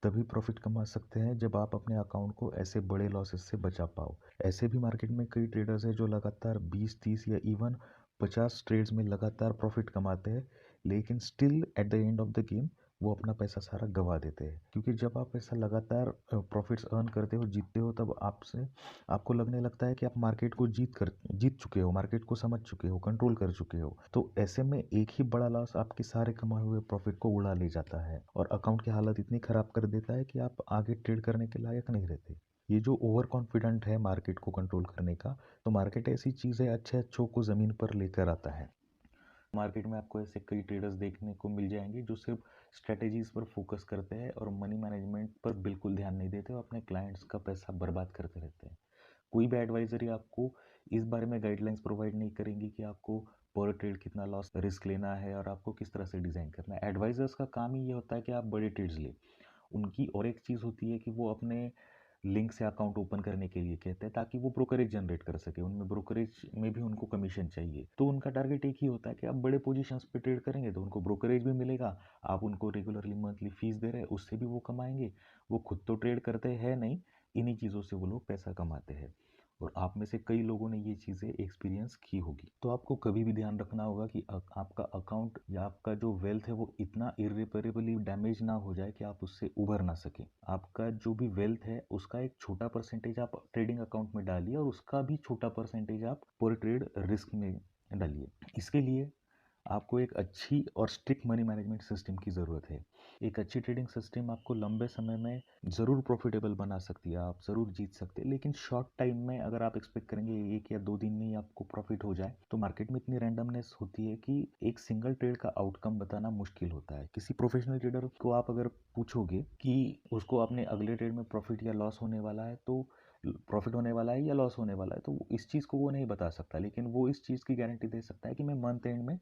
तभी प्रॉफिट कमा सकते हैं जब आप अपने अकाउंट को ऐसे बड़े लॉसेस से बचा पाओ। ऐसे भी मार्केट में कई ट्रेडर्स हैं जो लगातार 20-30 या इवन 50 ट्रेड्स में लगातार प्रॉफिट कमाते हैं, लेकिन still at the end of the game वो अपना पैसा सारा गवा देते हैं। क्योंकि जब आप ऐसा लगातार प्रॉफिट्स अर्न करते हो, जीतते हो, तब आपको लगने लगता है कि आप मार्केट को जीत चुके हो, मार्केट को समझ चुके हो, कंट्रोल कर चुके हो। तो ऐसे में एक ही बड़ा लॉस आपके सारे कमाए हुए प्रॉफिट को उड़ा ले जाता है और अकाउंट की हालत इतनी खराब कर देता है कि आप आगे ट्रेड करने के लायक नहीं रहते। ये जो ओवर कॉन्फिडेंट है मार्केट को कंट्रोल करने का, तो मार्केट ऐसी चीज़ है, अच्छे अच्छों को ज़मीन पर लेकर आता है। मार्केट में आपको ऐसे कई ट्रेडर्स देखने को मिल जाएंगे जो सिर्फ स्ट्रेटेजीज पर फोकस करते हैं और मनी मैनेजमेंट पर बिल्कुल ध्यान नहीं देते और अपने क्लाइंट्स का पैसा बर्बाद करते रहते हैं। कोई भी एडवाइजरी आपको इस बारे में गाइडलाइंस प्रोवाइड नहीं करेंगी कि आपको पर ट्रेड कितना लॉस रिस्क लेना है और आपको किस तरह से डिज़ाइन करना है। एडवाइजर्स का काम ही ये होता है कि आप बड़े ट्रेड्स ले। उनकी और एक चीज़ होती है कि वो अपने लिंक से अकाउंट ओपन करने के लिए कहते हैं ताकि वो ब्रोकरेज जनरेट कर सके। उनमें ब्रोकरेज में भी उनको कमीशन चाहिए, तो उनका टारगेट एक ही होता है कि आप बड़े पोजीशंस पे ट्रेड करेंगे तो उनको ब्रोकरेज भी मिलेगा, आप उनको रेगुलरली मंथली फीस दे रहे हैं, उससे भी वो कमाएंगे। वो खुद तो ट्रेड करते हैं नहीं, इन्हीं चीज़ों से वो लोग पैसा कमाते हैं। और आप में से कई लोगों ने ये चीज़ें एक्सपीरियंस की होगी। तो आपको कभी भी ध्यान रखना होगा कि आपका अकाउंट या आपका जो वेल्थ है वो इतना इरिपेरेबली डैमेज ना हो जाए कि आप उससे उबर ना सके। आपका जो भी वेल्थ है उसका एक छोटा परसेंटेज आप ट्रेडिंग अकाउंट में डालिए और उसका भी छोटा परसेंटेज आप पर ट्रेड रिस्क में डालिए। इसके लिए आपको एक अच्छी और स्ट्रिक्ट मनी मैनेजमेंट सिस्टम की ज़रूरत है। एक अच्छी ट्रेडिंग सिस्टम आपको लंबे समय में ज़रूर प्रॉफिटेबल बना सकती है, आप ज़रूर जीत सकते हैं, लेकिन शॉर्ट टाइम में अगर आप एक्सपेक्ट करेंगे 1 या 2 दिन में ही आपको प्रॉफिट हो जाए, तो मार्केट में इतनी रैंडमनेस होती है कि एक सिंगल ट्रेड का आउटकम बताना मुश्किल होता है। किसी प्रोफेशनल ट्रेडर को आप अगर पूछोगे कि उसको अपने अगले ट्रेड में प्रॉफिट या लॉस होने वाला है, तो प्रॉफिट होने वाला है या लॉस होने वाला है, तो इस चीज़ को वो नहीं बता सकता, लेकिन वो इस चीज़ की गारंटी दे सकता है कि मैं मंथ एंड में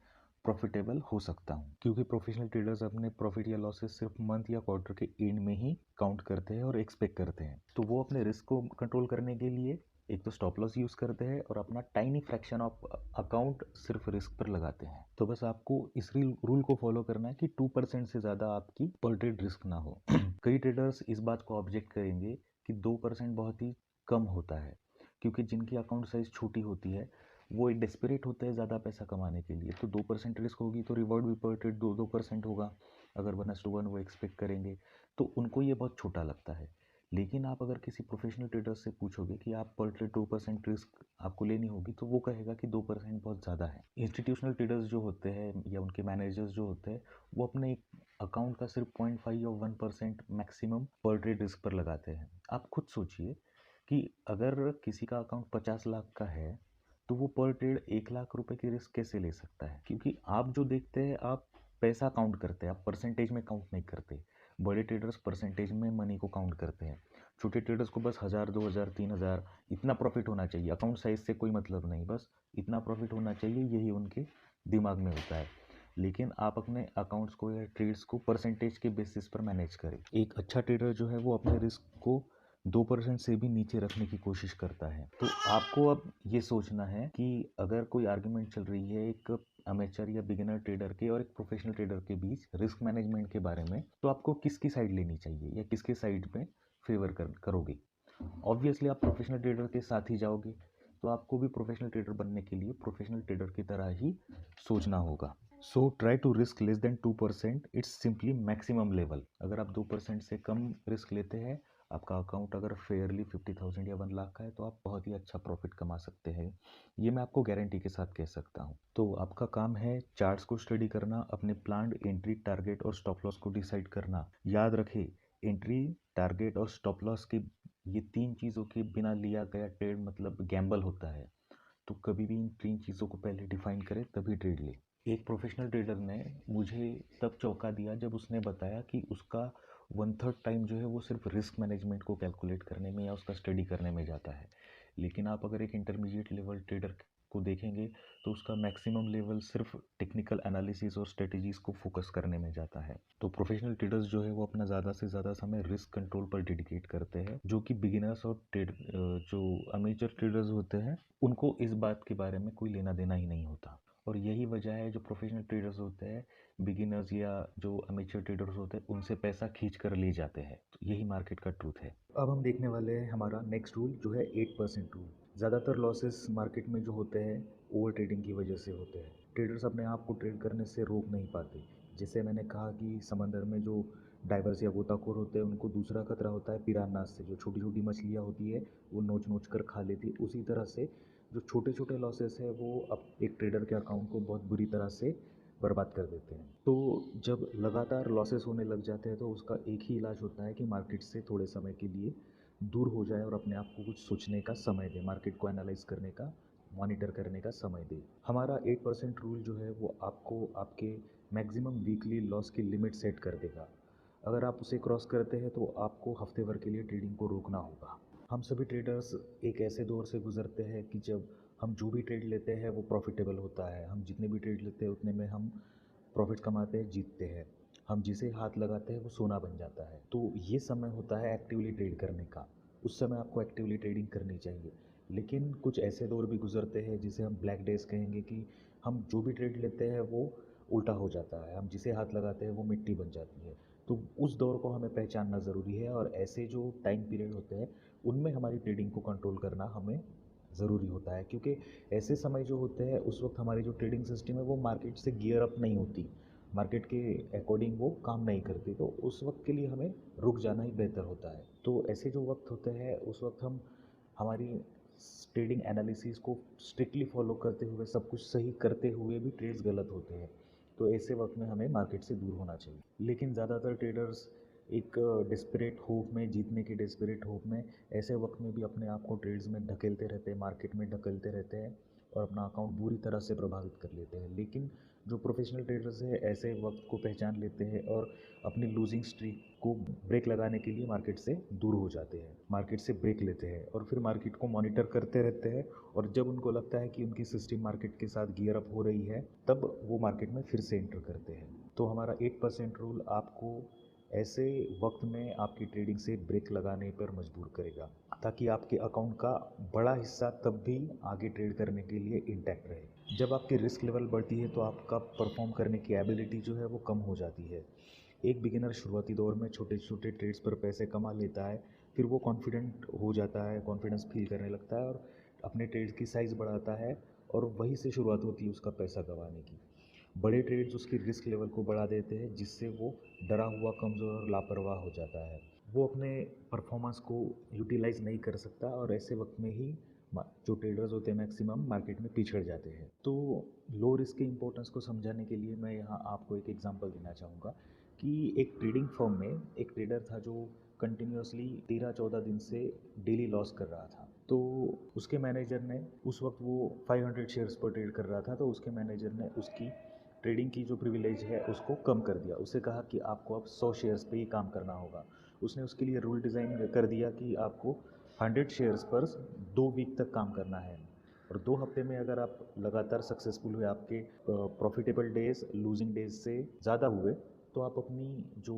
प्रॉफिटेबल हो सकता हूँ, क्योंकि प्रोफेशनल ट्रेडर्स अपने प्रॉफिट या लॉसेस सिर्फ मंथ या क्वार्टर के एंड में ही काउंट करते हैं और एक्सपेक्ट करते हैं। तो वो अपने रिस्क को कंट्रोल करने के लिए एक तो स्टॉप लॉस यूज़ करते हैं और अपना टाइनी फ्रैक्शन ऑफ अकाउंट सिर्फ रिस्क पर लगाते हैं। तो बस आपको इस रूल को फॉलो करना है कि 2% से ज़्यादा आपकी पर ट्रेड रिस्क ना हो। कई ट्रेडर्स इस बात को ऑब्जेक्ट करेंगे कि 2% बहुत ही कम होता है, क्योंकि जिनकी अकाउंट साइज छोटी होती है वो एक डेस्परेट होते हैं ज़्यादा पैसा कमाने के लिए, तो 2% रिस्क होगी तो रिवॉर्ड भी पर ट्रेड 2% होगा। अगर 1:1 वो एक्सपेक्ट करेंगे तो उनको ये बहुत छोटा लगता है। लेकिन आप अगर किसी प्रोफेशनल ट्रेडर से पूछोगे कि आप पर ट्रेड 2% रिस्क आपको लेनी होगी, तो वो कहेगा कि 2% बहुत ज़्यादा है। इंस्टीट्यूशनल ट्रेडर्स जो होते हैं या उनके मैनेजर्स जो होते हैं, वो अपने अकाउंट का सिर्फ 0.5 या 1% मैक्सिमम पर ट्रेड रिस्क पर लगाते हैं। आप खुद सोचिए कि अगर किसी का अकाउंट 50 लाख का है, तो वो पर ट्रेड 1 लाख रुपए की रिस्क कैसे ले सकता है? क्योंकि आप जो देखते हैं, आप पैसा काउंट करते हैं, आप परसेंटेज में काउंट नहीं करते। बड़े ट्रेडर्स परसेंटेज में मनी को काउंट करते हैं। छोटे ट्रेडर्स को बस 1000, 2000, 3000 इतना प्रॉफिट होना चाहिए। अकाउंट साइज से कोई मतलब नहीं, बस इतना प्रॉफिट होना चाहिए, यही उनके दिमाग में होता है। लेकिन आप अपने अकाउंट्स को या ट्रेड्स को परसेंटेज के बेसिस पर मैनेज करें। एक अच्छा ट्रेडर जो है वो अपने रिस्क को 2% से भी नीचे रखने की कोशिश करता है। तो आपको अब ये सोचना है कि अगर कोई आर्गुमेंट चल रही है एक अमेचर या बिगिनर ट्रेडर के और एक प्रोफेशनल ट्रेडर के बीच रिस्क मैनेजमेंट के बारे में, तो आपको किसकी साइड लेनी चाहिए या किसके साइड में फेवर करोगे? ऑब्वियसली आप प्रोफेशनल ट्रेडर के साथ ही जाओगे, तो आपको भी प्रोफेशनल ट्रेडर बनने के लिए प्रोफेशनल ट्रेडर की तरह ही सोचना होगा। So try to risk less than 2%, it's simply maximum level. अगर आप 2% से कम रिस्क लेते हैं, आपका अकाउंट अगर फेयरली 50,000 या 1 लाख का है, तो आप बहुत ही अच्छा प्रॉफिट कमा सकते हैं। ये मैं आपको गारंटी के साथ कह सकता हूँ। तो आपका काम है चार्ट्स को स्टडी करना, अपने प्लान्ड एंट्री, टारगेट और स्टॉप लॉस को डिसाइड करना। याद रखें, एंट्री, टारगेट और स्टॉप लॉस की ये 3 चीज़ों के बिना लिया गया ट्रेड मतलब गैम्बल होता है। तो कभी भी इन 3 चीज़ों को पहले डिफाइन करें तभी ट्रेड ले। एक प्रोफेशनल ट्रेडर ने मुझे तब चौंका दिया जब उसने बताया कि उसका 1/3 टाइम जो है वो सिर्फ रिस्क मैनेजमेंट को कैलकुलेट करने में या उसका स्टडी करने में जाता है। लेकिन आप अगर एक इंटरमीडिएट लेवल ट्रेडर को देखेंगे, तो उसका मैक्सिमम लेवल सिर्फ टेक्निकल एनालिसिस और स्ट्रेटजीज को फोकस करने में जाता है। तो प्रोफेशनल ट्रेडर्स जो है वो अपना ज़्यादा से ज़्यादा समय रिस्क कंट्रोल पर डेडिकेट करते हैं, जो कि बिगिनर्स और जो अमेचर ट्रेडर्स होते हैं उनको इस बात के बारे में कोई लेना देना ही नहीं होता। और यही वजह है जो प्रोफेशनल ट्रेडर्स होते हैं बिगिनर्स या जो अमेचर ट्रेडर्स होते हैं उनसे पैसा खींच कर ले जाते हैं। तो यही मार्केट का ट्रूथ है। अब हम देखने वाले हैं हमारा नेक्स्ट रूल जो है 8% रूल। ज़्यादातर लॉसेस मार्केट में जो होते हैं ओवर ट्रेडिंग की वजह से होते हैं। ट्रेडर्स अपने आप को ट्रेड करने से रोक नहीं पाते। जैसे मैंने कहा कि समंदर में जो डाइवर्स या गोताखोर होते हैं उनको दूसरा खतरा होता है पिरान्हास से, जो छोटी छोटी मछलियाँ होती है वो नोच नोच कर खा लेती है। उसी तरह से जो छोटे छोटे लॉसेस है वो अब एक ट्रेडर के अकाउंट को बहुत बुरी तरह से बर्बाद कर देते हैं। तो जब लगातार लॉसेस होने लग जाते हैं तो उसका एक ही इलाज होता है कि मार्केट से थोड़े समय के लिए दूर हो जाए और अपने आप को कुछ सोचने का समय दे, मार्केट को एनालाइज करने का, मॉनिटर करने का समय दे। हमारा 8% रूल जो है वो आपको आपके मैक्सिमम वीकली लॉस की लिमिट सेट कर देगा। अगर आप उसे क्रॉस करते हैं तो आपको हफ्ते भर के लिए ट्रेडिंग को रोकना होगा। हम सभी ट्रेडर्स एक ऐसे दौर से गुजरते हैं कि जब हम जो भी ट्रेड लेते हैं वो प्रॉफिटेबल होता है। हम जितने भी ट्रेड लेते हैं उतने में हम प्रॉफिट कमाते हैं, जीतते हैं। हम जिसे हाथ लगाते हैं वो सोना बन जाता है। तो ये समय होता है एक्टिवली ट्रेड करने का। उस समय आपको एक्टिवली ट्रेडिंग करनी चाहिए। लेकिन कुछ ऐसे दौर भी गुजरते हैं जिसे हम ब्लैक डेज कहेंगे कि हम जो भी ट्रेड लेते हैं वो उल्टा हो जाता है। हम जिसे हाथ लगाते हैं वो मिट्टी बन जाती है। तो उस दौर को हमें पहचानना ज़रूरी है और ऐसे जो टाइम पीरियड होते हैं उनमें हमारी ट्रेडिंग को कंट्रोल करना हमें ज़रूरी होता है, क्योंकि ऐसे समय जो होते हैं उस वक्त हमारी जो ट्रेडिंग सिस्टम है वो मार्केट से गियर अप नहीं होती, मार्केट के अकॉर्डिंग वो काम नहीं करती। तो उस वक्त के लिए हमें रुक जाना ही बेहतर होता है। तो ऐसे जो वक्त होते हैं उस वक्त हम हमारी ट्रेडिंग एनालिसिस को स्ट्रिक्टली फॉलो करते हुए, सब कुछ सही करते हुए भी ट्रेड्स गलत होते हैं। तो ऐसे वक्त में हमें मार्केट से दूर होना चाहिए। लेकिन ज़्यादातर ट्रेडर्स एक डेस्परेट होप में, जीतने की डेस्परेट होप में, ऐसे वक्त में भी अपने आप को ट्रेड्स में ढकेलते रहते हैं, मार्केट में ढकेलते रहते हैं और अपना अकाउंट बुरी तरह से प्रभावित कर लेते हैं। लेकिन जो प्रोफेशनल ट्रेडर्स हैं ऐसे वक्त को पहचान लेते हैं और अपनी लूजिंग स्ट्रीक को ब्रेक लगाने के लिए मार्केट से दूर हो जाते हैं, मार्केट से ब्रेक लेते हैं और फिर मार्केट को मॉनिटर करते रहते हैं। और जब उनको लगता है कि उनकी सिस्टम मार्केट के साथ गियर अप हो रही है, तब वो मार्केट में फिर से एंटर करते हैं। तो हमारा 8% रूल आपको ऐसे वक्त में आपकी ट्रेडिंग से ब्रेक लगाने पर मजबूर करेगा, ताकि आपके अकाउंट का बड़ा हिस्सा तब भी आगे ट्रेड करने के लिए इंटैक्ट रहे। जब आपकी रिस्क लेवल बढ़ती है तो आपका परफॉर्म करने की एबिलिटी जो है वो कम हो जाती है। एक बिगिनर शुरुआती दौर में छोटे छोटे ट्रेड्स पर पैसे कमा लेता है, फिर वो कॉन्फिडेंट हो जाता है, कॉन्फिडेंस फील करने लगता है और अपने ट्रेड्स की साइज़ बढ़ाता है और वहीं से शुरुआत होती है उसका पैसा गंवाने की। बड़े ट्रेड्स उसकी रिस्क लेवल को बढ़ा देते हैं, जिससे वो डरा हुआ, कमज़ोर और लापरवाह हो जाता है। वो अपने परफॉर्मेंस को यूटिलाइज़ नहीं कर सकता और ऐसे वक्त में ही जो ट्रेडर्स होते हैं मैक्सिमम मार्केट में पिछड़ जाते हैं। तो लो रिस्क के इंपॉर्टेंस को समझाने के लिए मैं यहाँ आपको एक एग्जांपल देना चाहूँगा कि एक ट्रेडिंग फर्म में एक ट्रेडर था जो कंटिन्यूसली 13-14 दिन से डेली लॉस कर रहा था। तो उसके मैनेजर ने, उस वक्त वो 500 शेयर्स पर ट्रेड कर रहा था, तो उसके मैनेजर ने उसकी ट्रेडिंग की जो प्रिविलेज है उसको कम कर दिया। उसे कहा कि आपको अब 100 शेयर्स पे ही काम करना होगा। उसने उसके लिए रूल डिज़ाइन कर दिया कि आपको 100 शेयर्स पर 2 वीक तक काम करना है और 2 हफ्ते में अगर आप लगातार सक्सेसफुल हुए, आपके प्रॉफिटेबल डेज लूजिंग डेज से ज़्यादा हुए, तो आप अपनी जो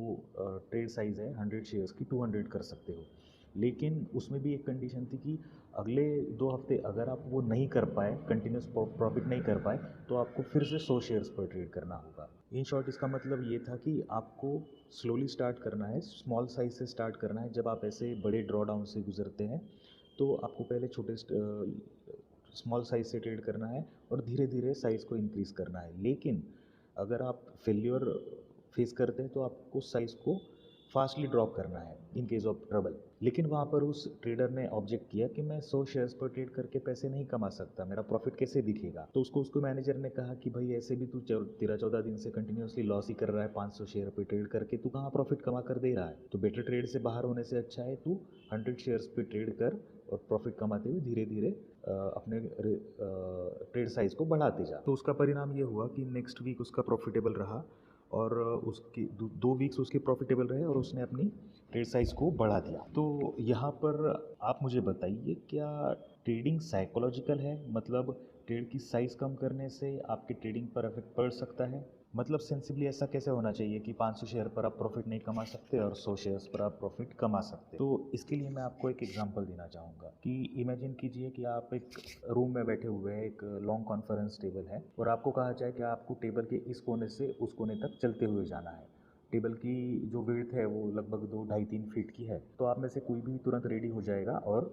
ट्रेड साइज़ है 100 शेयर्स की 200 कर सकते हो। लेकिन उसमें भी एक कंडीशन थी कि अगले 2 हफ्ते अगर आप वो नहीं कर पाए, कंटिन्यूस प्रॉफिट नहीं कर पाए, तो आपको फिर से 100 शेयर्स पर ट्रेड करना होगा। इन शॉर्ट इसका मतलब ये था कि आपको स्लोली स्टार्ट करना है, स्मॉल साइज से स्टार्ट करना है। जब आप ऐसे बड़े ड्रॉ डाउन से गुजरते हैं तो आपको पहले छोटे स्मॉल साइज से ट्रेड करना है और धीरे धीरे साइज़ को इंक्रीज़ करना है। लेकिन अगर आप फेल्योर फेस करते हैं तो आपको साइज़ को फास्टली ड्रॉप करना है इन केस ऑफ ट्रबल। लेकिन वहाँ पर उस ट्रेडर ने ऑब्जेक्ट किया कि मैं 100 शेयर्स पर ट्रेड करके पैसे नहीं कमा सकता, मेरा प्रॉफिट कैसे दिखेगा। तो उसको उसको मैनेजर ने कहा कि भाई ऐसे भी तू 13-14 दिन से कंटिन्यूसली लॉस ही कर रहा है, 500 शेयर पे ट्रेड करके तू कहाँ प्रॉफिट कमा कर दे रहा है। तो बेटर ट्रेड से बाहर होने से अच्छा है तू 100 शेयर्स पे ट्रेड कर और प्रॉफिट कमाते हुए धीरे धीरे अपने ट्रेड साइज को बढ़ाते जा। तो उसका परिणाम ये हुआ कि नेक्स्ट वीक उसका प्रॉफिटेबल रहा और उसकी 2 वीक्स उसके प्रॉफिटेबल रहे और उसने अपनी ट्रेड साइज को बढ़ा दिया। तो यहाँ पर आप मुझे बताइए, क्या ट्रेडिंग साइकोलॉजिकल है? मतलब ट्रेड की साइज़ कम करने से आपकी ट्रेडिंग पर इफेक्ट पड़ सकता है? मतलब सेंसिबली ऐसा कैसे होना चाहिए कि 500 शेयर पर आप प्रॉफिट नहीं कमा सकते और 100 शेयर्स पर आप प्रॉफिट कमा सकते? तो इसके लिए मैं आपको एक एग्जांपल देना चाहूँगा कि इमेजिन कीजिए कि आप एक रूम में बैठे हुए हैं, एक लॉन्ग कॉन्फ्रेंस टेबल है और आपको कहा जाए कि आपको टेबल के इस कोने से उस कोने तक चलते हुए जाना है। टेबल की जो विड्थ है वो लगभग 2-2.5-3 फीट की है। तो आप में से कोई भी तुरंत रेडी हो जाएगा और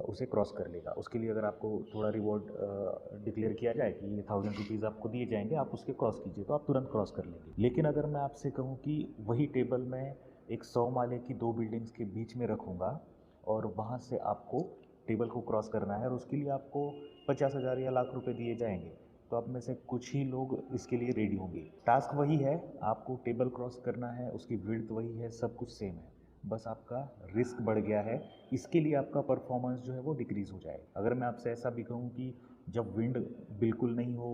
उसे क्रॉस कर लेगा। उसके लिए अगर आपको थोड़ा रिवॉर्ड डिक्लेयर किया जाए कि ये 1000 रुपीज़ आपको दिए जाएंगे, आप उसके क्रॉस कीजिए, तो आप तुरंत क्रॉस कर लेंगे। लेकिन अगर मैं आपसे कहूँ कि वही टेबल मैं एक 100 माले की 2 बिल्डिंग्स के बीच में रखूँगा और वहाँ से आपको टेबल को क्रॉस करना है और उसके लिए आपको 50,000 या लाख रुपए दिए जाएंगे, तो आप में से कुछ ही लोग इसके लिए रेडी होंगे। टास्क वही है, आपको टेबल क्रॉस करना है, उसकी विड्थ वही है, सब कुछ सेम है, बस आपका रिस्क बढ़ गया है। इसके लिए आपका परफॉर्मेंस जो है वो डिक्रीज़ हो जाए। अगर मैं आपसे ऐसा भी कहूँ कि जब विंड बिल्कुल नहीं हो,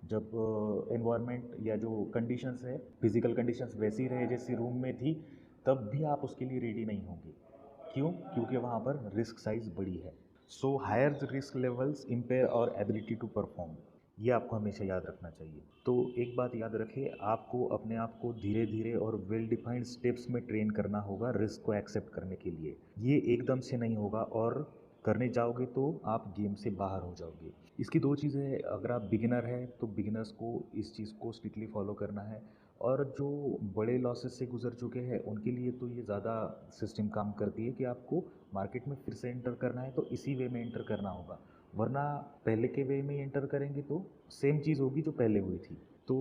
जब एनवायरनमेंट या जो कंडीशंस है, फिजिकल कंडीशंस वैसी रहे जैसी रूम में थी, तब भी आप उसके लिए रेडी नहीं होंगे। क्यों? क्योंकि वहाँ पर रिस्क साइज़ बड़ी है। So higher risk levels impair our ability to perform, ये आपको हमेशा याद रखना चाहिए। तो एक बात याद रखें, आपको अपने आप को धीरे धीरे और वेल डिफाइंड स्टेप्स में ट्रेन करना होगा रिस्क को एक्सेप्ट करने के लिए। ये एकदम से नहीं होगा और करने जाओगे तो आप गेम से बाहर हो जाओगे। इसकी दो चीज़ें हैं, अगर आप बिगिनर हैं तो बिगिनर्स को इस चीज़ को स्ट्रिक्टली फॉलो करना है और जो बड़े लॉसेस से गुजर चुके हैं उनके लिए तो ये ज़्यादा सिस्टम काम करती है कि आपको मार्केट में फिर से एंटर करना है तो इसी वे में एंटर करना होगा, वरना पहले के वे में एंटर करेंगे तो सेम चीज़ होगी जो पहले हुई थी। तो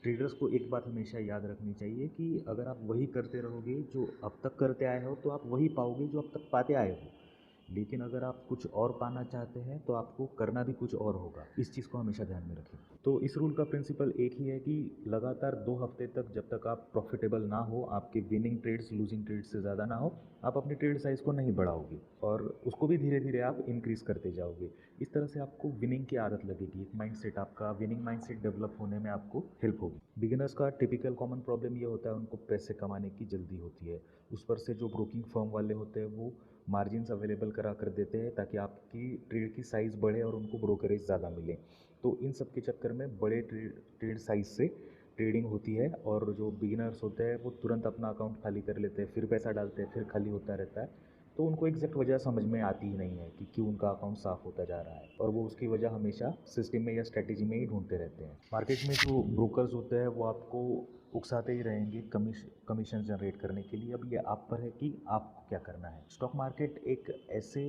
ट्रेडर्स को एक बात हमेशा याद रखनी चाहिए कि अगर आप वही करते रहोगे जो अब तक करते आए हो, तो आप वही पाओगे जो अब तक पाते आए हो। लेकिन अगर आप कुछ और पाना चाहते हैं तो आपको करना भी कुछ और होगा। इस चीज़ को हमेशा ध्यान में रखें। तो इस रूल का प्रिंसिपल एक ही है कि लगातार 2 हफ्ते तक जब तक आप प्रॉफिटेबल ना हो, आपके विनिंग ट्रेड्स लूजिंग ट्रेड्स से ज़्यादा ना हो, आप अपने ट्रेड साइज़ को नहीं बढ़ाओगे और उसको भी धीरे-धीरे आप इंक्रीज़ करते जाओगे। इस तरह से आपको विनिंग की आदत लगेगी, एक माइंडसेट आपका विनिंग माइंडसेट डेवलप होने में आपको हेल्प होगी। बिगिनर्स का टिपिकल कॉमन प्रॉब्लम ये होता है, उनको पैसे कमाने की जल्दी होती है। उस पर से जो ब्रोकिंग फर्म वाले होते हैं वो मार्जिन्स अवेलेबल करा कर देते हैं ताकि आपकी ट्रेड की साइज़ बढ़े और उनको ब्रोकरेज ज़्यादा मिले। तो इन सब के चक्कर में बड़े ट्रेड साइज़ से ट्रेडिंग होती है और जो बिगिनर्स होते हैं वो तुरंत अपना अकाउंट खाली कर लेते हैं, फिर पैसा डालते हैं, फिर खाली होता रहता है। तो उनको एग्जैक्ट वजह समझ में आती ही नहीं है कि क्यों उनका अकाउंट साफ़ होता जा रहा है और वो उसकी वजह हमेशा सिस्टम में या स्ट्रैटेजी में ही ढूंढते रहते हैं। मार्केट में जो ब्रोकर्स होते हैं वो आपको उकसाते ही रहेंगे कमीशन जनरेट करने के लिए। अब ये आप पर है कि आपको क्या करना है। स्टॉक मार्केट एक ऐसे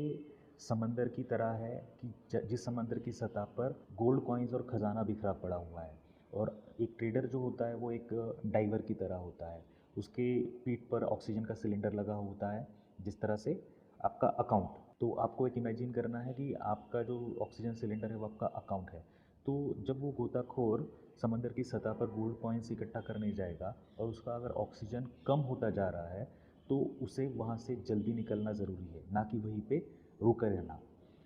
समंदर की तरह है कि जिस समंदर की सतह पर गोल्ड कॉइन्स और ख़जाना बिखरा पड़ा हुआ है और एक ट्रेडर जो होता है वो एक डाइवर की तरह होता है। उसके पीठ पर ऑक्सीजन का सिलेंडर लगा होता है जिस तरह से आपका अकाउंट। तो आपको एक इमेजिन करना है कि आपका जो ऑक्सीजन सिलेंडर है वो आपका अकाउंट है। तो जब वो गोताखोर समंदर की सतह पर गोल्ड कॉइन्स इकट्ठा करने जाएगा और उसका अगर ऑक्सीजन कम होता जा रहा है तो उसे वहाँ से जल्दी निकलना ज़रूरी है, ना कि वहीं पे रुके रहना।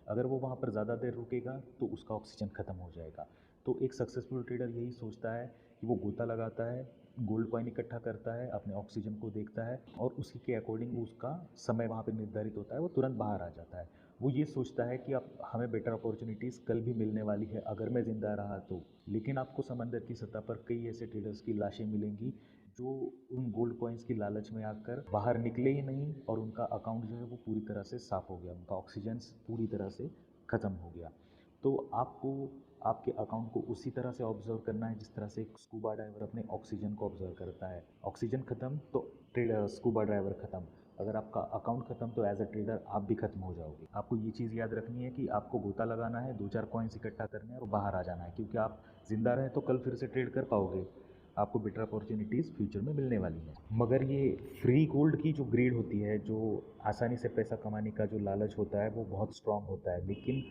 अगर वो वहाँ पर ज़्यादा देर रुकेगा तो उसका ऑक्सीजन ख़त्म हो जाएगा। तो एक सक्सेसफुल ट्रेडर यही सोचता है कि वो गोता लगाता है, गोल्ड कॉइन इकट्ठा करता है, अपने ऑक्सीजन को देखता है और उसी के अकॉर्डिंग उसका समय वहाँ पे निर्धारित होता है, वो तुरंत बाहर आ जाता है। वो ये सोचता है कि अब हमें बेटर अपॉर्चुनिटीज़ कल भी मिलने वाली है अगर मैं ज़िंदा रहा तो। लेकिन आपको समंदर की सतह पर कई ऐसे ट्रेडर्स की लाशें मिलेंगी जो उन गोल्ड कॉइन्स की लालच में आकर बाहर निकले ही नहीं और उनका अकाउंट जो है वो पूरी तरह से साफ़ हो गया, उनका ऑक्सीजन पूरी तरह से ख़त्म हो गया। तो आपको आपके अकाउंट को उसी तरह से ऑब्जर्व करना है जिस तरह से एक स्कूबा डाइवर अपने ऑक्सीजन को ऑब्जर्व करता है। ऑक्सीजन ख़त्म तो स्कूबा डाइवर ख़त्म। अगर आपका अकाउंट ख़त्म तो एज अ ट्रेडर आप भी ख़त्म हो जाओगे। आपको ये चीज़ याद रखनी है कि आपको गोता लगाना है, 2-4 कॉइन्स इकट्ठा करने हैं और बाहर आ जाना है, क्योंकि आप ज़िंदा रहें तो कल फिर से ट्रेड कर पाओगे। आपको बेटर अपॉर्चुनिटीज़ फ्यूचर में मिलने वाली हैं। मगर ये फ्री गोल्ड की जो ग्रीड होती है, जो आसानी से पैसा कमाने का जो लालच होता है वो बहुत स्ट्रांग होता है। लेकिन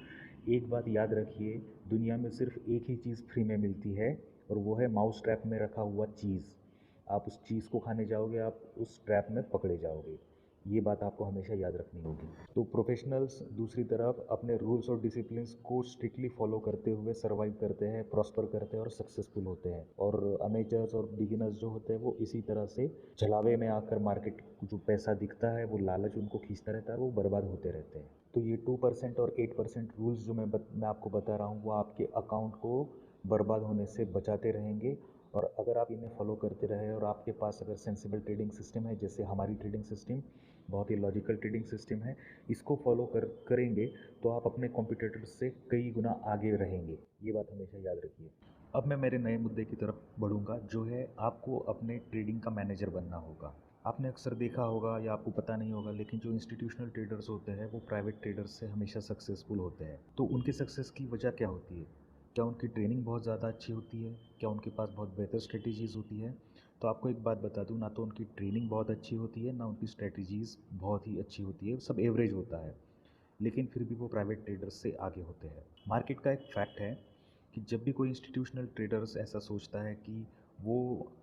एक बात याद रखिए, दुनिया में सिर्फ एक ही चीज़ फ्री में मिलती है और वो है माउस ट्रैप में रखा हुआ चीज़। आप उस चीज़ को खाने जाओगे, आप उस ट्रैप में पकड़े जाओगे। ये बात आपको हमेशा याद रखनी होगी। तो प्रोफेशनल्स दूसरी तरफ अपने रूल्स और डिसिप्लिन्स को स्ट्रिक्टली फॉलो करते हुए सर्वाइव करते हैं, प्रॉस्पर करते हैं और सक्सेसफुल होते हैं। और अमेचर्स और बिगिनर्स जो होते हैं वो इसी तरह से छलावे में आकर मार्केट जो पैसा दिखता है वो लालच उनको खींचता रहता है, वो बर्बाद होते रहते हैं। तो ये 2% और 8% रूल्स जो मैं आपको बता रहा हूँ वो आपके अकाउंट को बर्बाद होने से बचाते रहेंगे। और अगर आप इन्हें फॉलो करते रहे और आपके पास अगर सेंसिबल ट्रेडिंग सिस्टम है, जैसे हमारी ट्रेडिंग सिस्टम बहुत ही लॉजिकल ट्रेडिंग सिस्टम है, इसको फॉलो करेंगे तो आप अपने कॉम्पिटिटर्स से कई गुना आगे रहेंगे। ये बात हमेशा याद रखिए। अब मैं मेरे नए मुद्दे की तरफ बढ़ूंगा, जो है आपको अपने ट्रेडिंग का मैनेजर बनना होगा। आपने अक्सर देखा होगा या आपको पता नहीं होगा, लेकिन जो इंस्टीट्यूशनल ट्रेडर्स होते हैं वो प्राइवेट ट्रेडर्स से हमेशा सक्सेसफुल होते हैं। तो उनकी सक्सेस की वजह क्या होती है? क्या उनकी ट्रेनिंग बहुत ज़्यादा अच्छी होती है? क्या उनके पास बहुत बेहतर स्ट्रेटजीज़ होती है? तो आपको एक बात बता दूं, ना तो उनकी ट्रेनिंग बहुत अच्छी होती है, ना उनकी स्ट्रेटजीज़ बहुत ही अच्छी होती है, सब एवरेज होता है। लेकिन फिर भी वो प्राइवेट ट्रेडर्स से आगे होते हैं। मार्केट का एक फैक्ट है कि जब भी कोई इंस्टीट्यूशनल ट्रेडर्स ऐसा सोचता है कि वो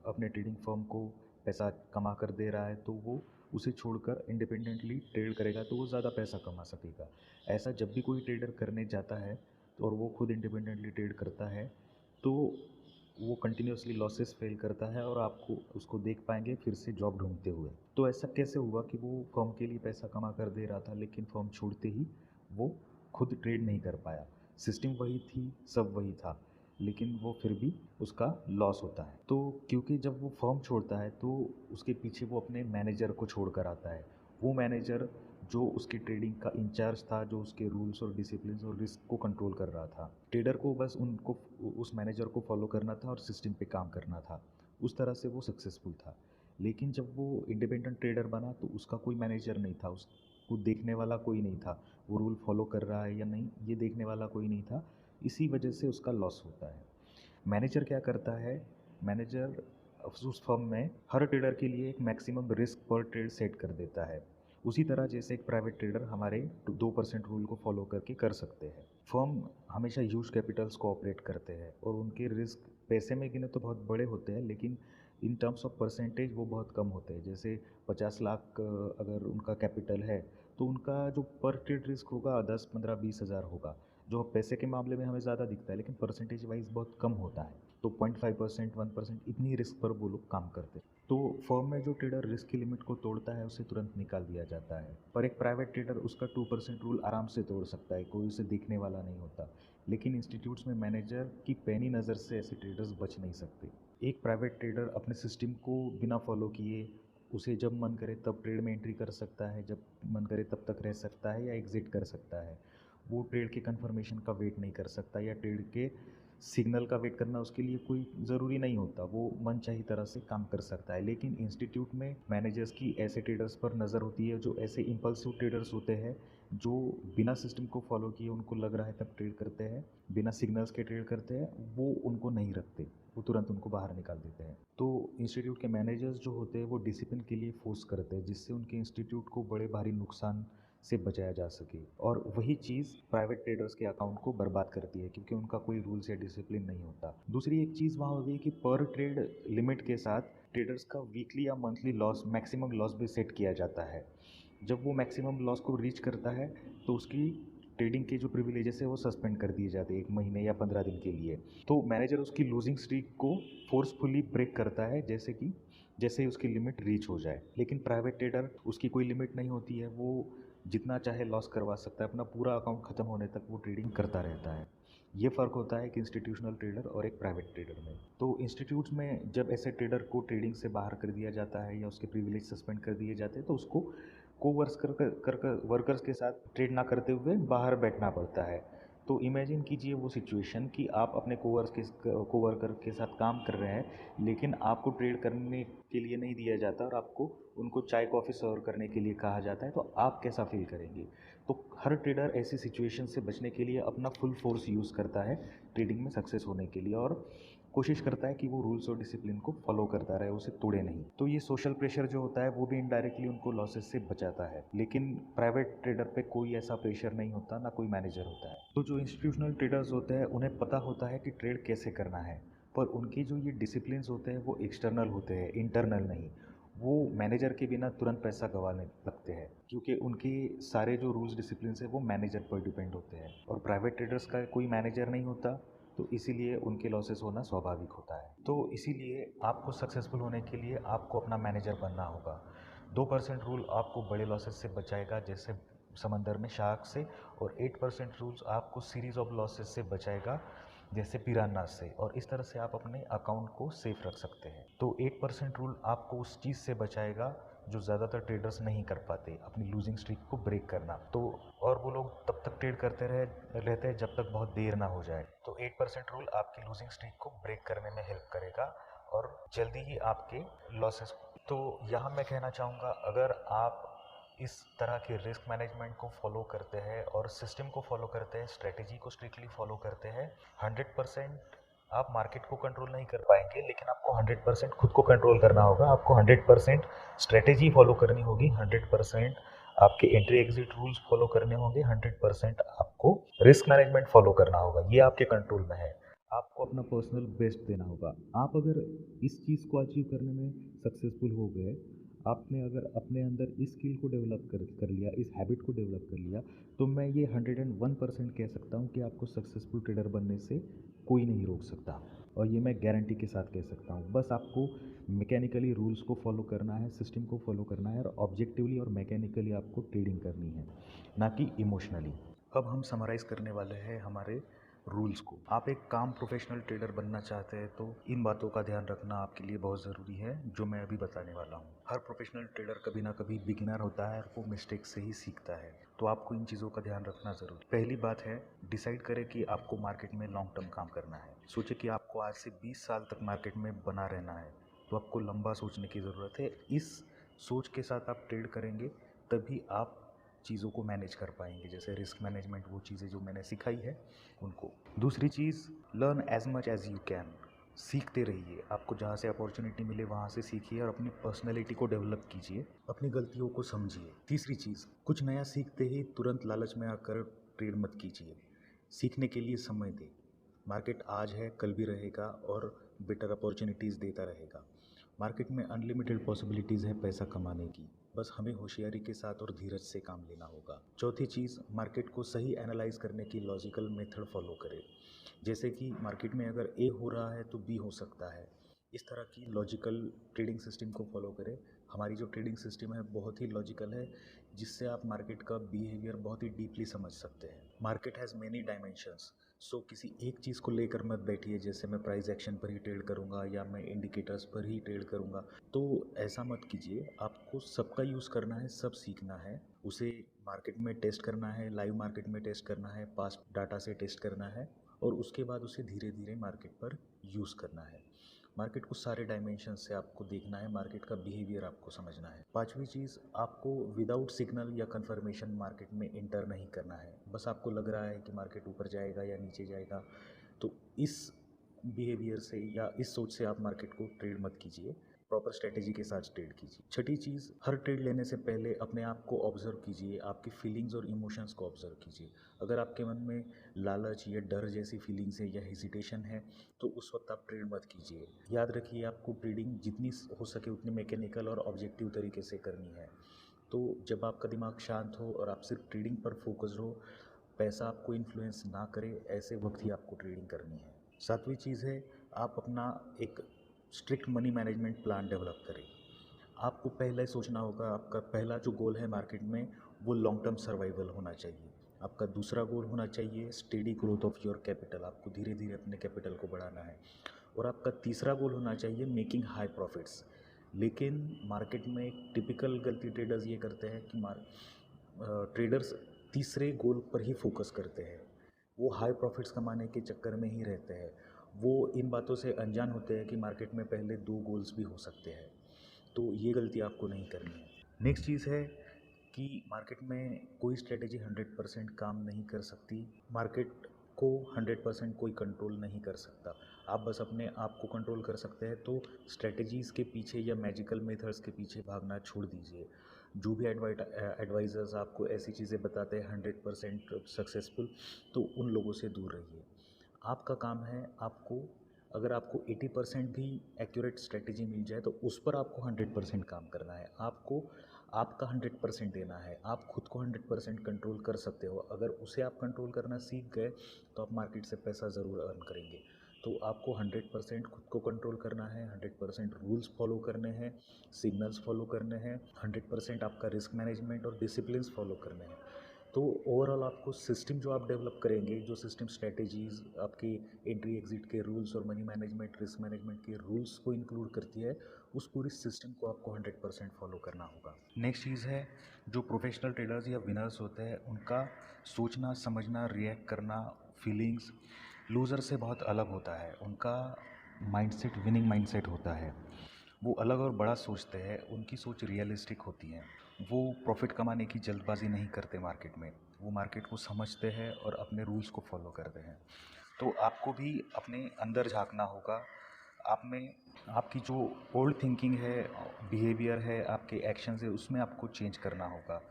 अपने ट्रेडिंग फर्म को पैसा कमा कर दे रहा है तो वो उसे छोड़कर इंडिपेंडेंटली ट्रेड करेगा तो वो ज़्यादा पैसा कमा सकेगा। ऐसा जब भी कोई ट्रेडर करने जाता है और वो खुद इंडिपेंडेंटली ट्रेड करता है तो वो कंटिन्यूसली लॉसेस फेल करता है और आपको उसको देख पाएंगे फिर से जॉब ढूंढते हुए। तो ऐसा कैसे हुआ कि वो फर्म के लिए पैसा कमा कर दे रहा था लेकिन फर्म छोड़ते ही वो खुद ट्रेड नहीं कर पाया? सिस्टम वही थी, सब वही था, लेकिन वो फिर भी उसका लॉस होता है। तो क्योंकि जब वो फर्म छोड़ता है तो उसके पीछे वो अपने मैनेजर को छोड़ कर आता है। वो मैनेजर जो उसकी ट्रेडिंग का इंचार्ज था, जो उसके रूल्स और डिसिप्लिन और रिस्क को कंट्रोल कर रहा था। ट्रेडर को बस उनको उस मैनेजर को फॉलो करना था और सिस्टम पे काम करना था। उस तरह से वो सक्सेसफुल था। लेकिन जब वो इंडिपेंडेंट ट्रेडर बना तो उसका कोई मैनेजर नहीं था, उसको देखने वाला कोई नहीं था, वो रूल फॉलो कर रहा है या नहीं ये देखने वाला कोई नहीं था। इसी वजह से उसका लॉस होता है। मैनेजर क्या करता है? मैनेजर उस फर्म में हर ट्रेडर के लिए एक मैक्सिमम रिस्क पर ट्रेड सेट कर देता है। उसी तरह जैसे एक प्राइवेट ट्रेडर हमारे 2% रूल को फॉलो करके कर सकते हैं। फर्म हमेशा ह्यूज कैपिटल्स को ऑपरेट करते हैं और उनके रिस्क पैसे में गिने तो बहुत बड़े होते हैं, लेकिन इन टर्म्स ऑफ परसेंटेज वो बहुत कम होते हैं। जैसे 50 लाख अगर उनका कैपिटल है तो उनका जो पर ट्रेड रिस्क होगा 10, 15, 20 हज़ार होगा, जो पैसे के मामले में हमें ज़्यादा दिखता है लेकिन परसेंटेज वाइज बहुत कम होता है। तो 0.5%, 1% इतनी रिस्क पर वो लोग काम करते हैं। तो फर्म में जो ट्रेडर रिस्क की लिमिट को तोड़ता है उसे तुरंत निकाल दिया जाता है। पर एक प्राइवेट ट्रेडर उसका 2% रूल आराम से तोड़ सकता है, कोई उसे देखने वाला नहीं होता। लेकिन इंस्टीट्यूट्स में मैनेजर की पैनी नज़र से ऐसे ट्रेडर्स बच नहीं सकते। एक प्राइवेट ट्रेडर अपने सिस्टम को बिना फॉलो किए उसे जब मन करे तब ट्रेड में एंट्री कर सकता है, जब मन करे तब तक रह सकता है या एग्जिट कर सकता है। वो ट्रेड के कंफर्मेशन का वेट नहीं कर सकता या ट्रेड के सिग्नल का वेट करना उसके लिए कोई ज़रूरी नहीं होता, वो मन चाही तरह से काम कर सकता है। लेकिन इंस्टीट्यूट में मैनेजर्स की ऐसे ट्रेडर्स पर नज़र होती है जो ऐसे इम्पल्सिव ट्रेडर्स होते हैं, जो बिना सिस्टम को फॉलो किए उनको लग रहा है तब ट्रेड करते हैं, बिना सिग्नल्स के ट्रेड करते हैं, वो उनको नहीं रखते, वो तुरंत उनको बाहर निकाल देते हैं। तो इंस्टीट्यूट के मैनेजर्स जो होते हैं वो डिसिप्लिन के लिए फोर्स करते हैं, जिससे उनके इंस्टीट्यूट को बड़े भारी नुकसान से बचाया जा सके। और वही चीज़ प्राइवेट ट्रेडर्स के अकाउंट को बर्बाद करती है, क्योंकि उनका कोई रूल्स या डिसिप्लिन नहीं होता। दूसरी एक चीज़ वहाँ होगी कि पर ट्रेड लिमिट के साथ ट्रेडर्स का वीकली या मंथली लॉस, मैक्सिमम लॉस भी सेट किया जाता है। जब वो मैक्सिमम लॉस को रीच करता है तो उसकी ट्रेडिंग के जो प्रिविलेजेस है वो सस्पेंड कर दिए जाते हैं 1 महीने या 15 दिन के लिए। तो मैनेजर उसकी लूजिंग स्ट्रीक को फोर्सफुली ब्रेक करता है, जैसे ही उसकी लिमिट रीच हो जाए। लेकिन प्राइवेट ट्रेडर, उसकी कोई लिमिट नहीं होती है, वो जितना चाहे लॉस करवा सकता है, अपना पूरा अकाउंट ख़त्म होने तक वो ट्रेडिंग करता रहता है। ये फ़र्क होता है एक इंस्टीट्यूशनल ट्रेडर और एक प्राइवेट ट्रेडर में। तो इंस्टीट्यूट्स में जब ऐसे ट्रेडर को ट्रेडिंग से बाहर कर दिया जाता है या उसके प्रिविलेज सस्पेंड कर दिए जाते हैं तो उसको वर्कर्स के साथ ट्रेड ना करते हुए बाहर बैठना पड़ता है। तो इमेजिन कीजिए वो सिचुएशन कि आप अपने कोवर्कर के साथ काम कर रहे हैं, लेकिन आपको ट्रेड करने के लिए नहीं दिया जाता और आपको उनको चाय कॉफ़ी सर्व करने के लिए कहा जाता है, तो आप कैसा फील करेंगे? तो हर ट्रेडर ऐसी सिचुएशन से बचने के लिए अपना फुल फोर्स यूज़ करता है ट्रेडिंग में सक्सेस होने के लिए, और कोशिश करता है कि वो रूल्स और डिसिप्लिन को फॉलो करता रहे, उसे तोड़े नहीं। तो ये सोशल प्रेशर जो होता है वो भी इनडायरेक्टली उनको लॉसेस से बचाता है। लेकिन प्राइवेट ट्रेडर पे कोई ऐसा प्रेशर नहीं होता, ना कोई मैनेजर होता है। तो जो इंस्टीट्यूशनल ट्रेडर्स होते हैं उन्हें पता होता है कि ट्रेड कैसे करना है, पर उनके जो ये डिसिप्लिन्स होते हैं वो एक्सटर्नल होते हैं, इंटरनल नहीं। वो मैनेजर के बिना तुरंत पैसा गंवाने लगते हैं, क्योंकि उनके सारे जो रूल्स डिसिप्लिन है वो मैनेजर पर डिपेंड होते हैं, और प्राइवेट ट्रेडर्स का कोई मैनेजर नहीं होता, तो इसीलिए उनके लॉसेस होना स्वाभाविक होता है। तो इसीलिए आपको सक्सेसफुल होने के लिए आपको अपना मैनेजर बनना होगा। 2% रूल आपको बड़े लॉसेस से बचाएगा, जैसे समंदर में शार्क से, और 8% रूल्स आपको सीरीज ऑफ लॉसेस से बचाएगा, जैसे पिरान्हा से, और इस तरह से आप अपने अकाउंट को सेफ रख सकते हैं। तो 8% रूल आपको उस चीज़ से बचाएगा जो ज़्यादातर ट्रेडर्स नहीं कर पाते, अपनी लूजिंग स्ट्रीक को ब्रेक करना। तो और वो लोग तब तक ट्रेड करते रहते हैं जब तक बहुत देर ना हो जाए। तो 8% रूल आपकी लूजिंग स्ट्रीक को ब्रेक करने में हेल्प करेगा और जल्दी ही आपके लॉसेस। तो यहाँ मैं कहना चाहूँगा, अगर आप इस तरह के रिस्क मैनेजमेंट को फॉलो करते हैं और सिस्टम को फॉलो करते हैं, स्ट्रेटेजी को स्ट्रिक्टली फॉलो करते हैं, 100% आप मार्केट को कंट्रोल नहीं कर पाएंगे, लेकिन आपको 100% खुद को कंट्रोल करना होगा। आपको 100% स्ट्रेटेजी फॉलो करनी होगी, 100% आपके एंट्री एग्जिट रूल्स फॉलो करने होंगे, 100% आपको रिस्क मैनेजमेंट फॉलो करना होगा। ये आपके कंट्रोल में है। आपको अपना पर्सनल बेस्ट देना होगा। आप अगर इस चीज़ को अचीव करने में सक्सेसफुल हो गए, आपने अगर अपने अंदर इस स्किल को डेवलप कर लिया, इस हैबिट को डेवलप कर लिया, तो मैं ये 101% कह सकता हूँ कि आपको सक्सेसफुल ट्रेडर बनने से कोई नहीं रोक सकता। और ये मैं गारंटी के साथ कह सकता हूँ। बस आपको मैकेनिकली रूल्स को फॉलो करना है, सिस्टम को फॉलो करना है, और ऑब्जेक्टिवली और मैकेनिकली आपको ट्रेडिंग करनी है, ना कि इमोशनली। अब हम समराइज़ करने वाले हैं हमारे रूल्स को। आप एक काम प्रोफेशनल ट्रेडर बनना चाहते हैं तो इन बातों का ध्यान रखना आपके लिए बहुत ज़रूरी है, जो मैं अभी बताने वाला हूँ। हर प्रोफेशनल ट्रेडर कभी ना कभी बिगिनर होता है और वो मिस्टेक से ही सीखता है, तो आपको इन चीज़ों का ध्यान रखना ज़रूरी। पहली बात है, डिसाइड करें कि आपको मार्केट में लॉन्ग टर्म काम करना है। सोचे कि आपको आज से 20 साल तक मार्केट में बना रहना है, तो आपको लंबा सोचने की ज़रूरत है। इस सोच के साथ आप ट्रेड करेंगे तभी आप चीज़ों को मैनेज कर पाएंगे, जैसे रिस्क मैनेजमेंट, वो चीज़ें जो मैंने सिखाई है उनको। दूसरी चीज़, learn as much as you can. सीखते रहिए, आपको जहाँ से अपॉर्चुनिटी मिले वहाँ से सीखिए और अपनी पर्सनैलिटी को डेवलप कीजिए, अपनी गलतियों को समझिए। तीसरी चीज़, कुछ नया सीखते ही तुरंत लालच में आकर ट्रेड मत कीजिए, सीखने के लिए समय दें। मार्केट आज है, कल भी रहेगा और बेटर अपॉर्चुनिटीज़ देता रहेगा। मार्केट में अनलिमिटेड पॉसिबिलिटीज़ है पैसा कमाने की, बस हमें होशियारी के साथ और धीरज से काम लेना होगा। चौथी चीज़, मार्केट को सही एनालाइज करने की लॉजिकल मेथड फॉलो करें। जैसे कि मार्केट में अगर ए हो रहा है तो बी हो सकता है, इस तरह की लॉजिकल ट्रेडिंग सिस्टम को फॉलो करें। हमारी जो ट्रेडिंग सिस्टम है बहुत ही लॉजिकल है, जिससे आप मार्केट का बिहेवियर बहुत ही डीपली समझ सकते हैं। मार्केट हैज़ मेनी डायमेंशंस, सो किसी एक चीज़ को लेकर मत बैठिए, जैसे मैं प्राइस एक्शन पर ही ट्रेड करूंगा या मैं इंडिकेटर्स पर ही ट्रेड करूंगा। तो ऐसा मत कीजिए, आपको सबका यूज़ करना है, सब सीखना है, उसे मार्केट में टेस्ट करना है, लाइव मार्केट में टेस्ट करना है, पास्ट डाटा से टेस्ट करना है और उसके बाद उसे धीरे धीरे मार्केट पर यूज़ करना है। मार्केट को सारे डायमेंशन से आपको देखना है, मार्केट का बिहेवियर आपको समझना है। पांचवी चीज़, आपको विदाउट सिग्नल या कंफर्मेशन मार्केट में इंटर नहीं करना है। बस आपको लग रहा है कि मार्केट ऊपर जाएगा या नीचे जाएगा, तो इस बिहेवियर से या इस सोच से आप मार्केट को ट्रेड मत कीजिए, प्रॉपर स्ट्रेटेजी के साथ ट्रेड कीजिए। छठी चीज़, हर ट्रेड लेने से पहले अपने आप को ऑब्जर्व कीजिए, आपकी फीलिंग्स और इमोशंस को ऑब्जर्व कीजिए। अगर आपके मन में लालच या डर जैसी फीलिंग्स है या हेजिटेशन है तो उस वक्त आप ट्रेड मत कीजिए। याद रखिए, आपको ट्रेडिंग जितनी हो सके उतनी मैकेनिकल और ऑब्जेक्टिव तरीके से करनी है। तो जब आपका दिमाग शांत हो और आप सिर्फ ट्रेडिंग पर फोकस्ड हो, पैसा आपको इन्फ्लुएंस ना करे, ऐसे वक्त ही आपको ट्रेडिंग करनी है। सातवीं चीज़ है, आप अपना एक strict money management plan develop करें। आपको पहले सोचना होगा, आपका पहला जो गोल है मार्केट में वो लॉन्ग टर्म सर्वाइवल होना चाहिए। आपका दूसरा गोल होना चाहिए steady growth of your capital, आपको धीरे धीरे अपने कैपिटल को बढ़ाना है। और आपका तीसरा गोल होना चाहिए मेकिंग हाई प्रॉफिट्स। लेकिन मार्केट में एक टिपिकल गलती ट्रेडर्स ये करते हैं कि ट्रेडर्स तीसरे गोल पर ही फोकस करते हैं, वो हाई प्रॉफिट्स कमाने के चक्कर में ही रहते हैं। वो इन बातों से अनजान होते हैं कि मार्केट में पहले दो गोल्स भी हो सकते हैं। तो ये गलती आपको नहीं करनी है। नेक्स्ट चीज़ है कि मार्केट में कोई स्ट्रेटेजी 100% काम नहीं कर सकती। मार्केट को 100% कोई कंट्रोल नहीं कर सकता। आप बस अपने आप को कंट्रोल कर सकते हैं। तो स्ट्रेटेजीज़ के पीछे या मैजिकल मेथड्स के पीछे भागना छोड़ दीजिए। जो भी एडवाइज़र्स आपको ऐसी चीज़ें बताते हैं 100% सक्सेसफुल, तो उन लोगों से दूर रहिए। आपका काम है, आपको अगर आपको 80% भी एक्यूरेट स्ट्रेटेजी मिल जाए तो उस पर आपको 100% काम करना है। आपको आपका 100% देना है। आप खुद को 100% कंट्रोल कर सकते हो। अगर उसे आप कंट्रोल करना सीख गए तो आप मार्केट से पैसा ज़रूर अर्न करेंगे। तो आपको 100% खुद को कंट्रोल करना है, 100% रूल्स फॉलो करने हैं, सिग्नल्स फॉलो करने हैं, 100% आपका रिस्क मैनेजमेंट और डिसिप्लिन्स फॉलो करने हैं। तो ओवरऑल आपको सिस्टम जो आप डेवलप करेंगे, जो सिस्टम स्ट्रेटेजीज़ आपकी एंट्री एग्जिट के रूल्स और मनी मैनेजमेंट रिस्क मैनेजमेंट के रूल्स को इंक्लूड करती है, उस पूरी सिस्टम को आपको 100% फॉलो करना होगा। नेक्स्ट चीज़ है, जो प्रोफेशनल ट्रेडर्स या विनर्स होते हैं उनका सोचना समझना रिएक्ट करना फीलिंग्स लूज़र से बहुत अलग होता है। उनका माइंडसेट विनिंग माइंडसेट होता है। वो अलग और बड़ा सोचते हैं, उनकी सोच रियलिस्टिक होती है। वो प्रॉफिट कमाने की जल्दबाजी नहीं करते मार्केट में, वो मार्केट को समझते हैं और अपने रूल्स को फॉलो करते हैं। तो आपको भी अपने अंदर झांकना होगा। आप में आपकी जो ओल्ड थिंकिंग है, बिहेवियर है, आपके एक्शंस है, उसमें आपको चेंज करना होगा।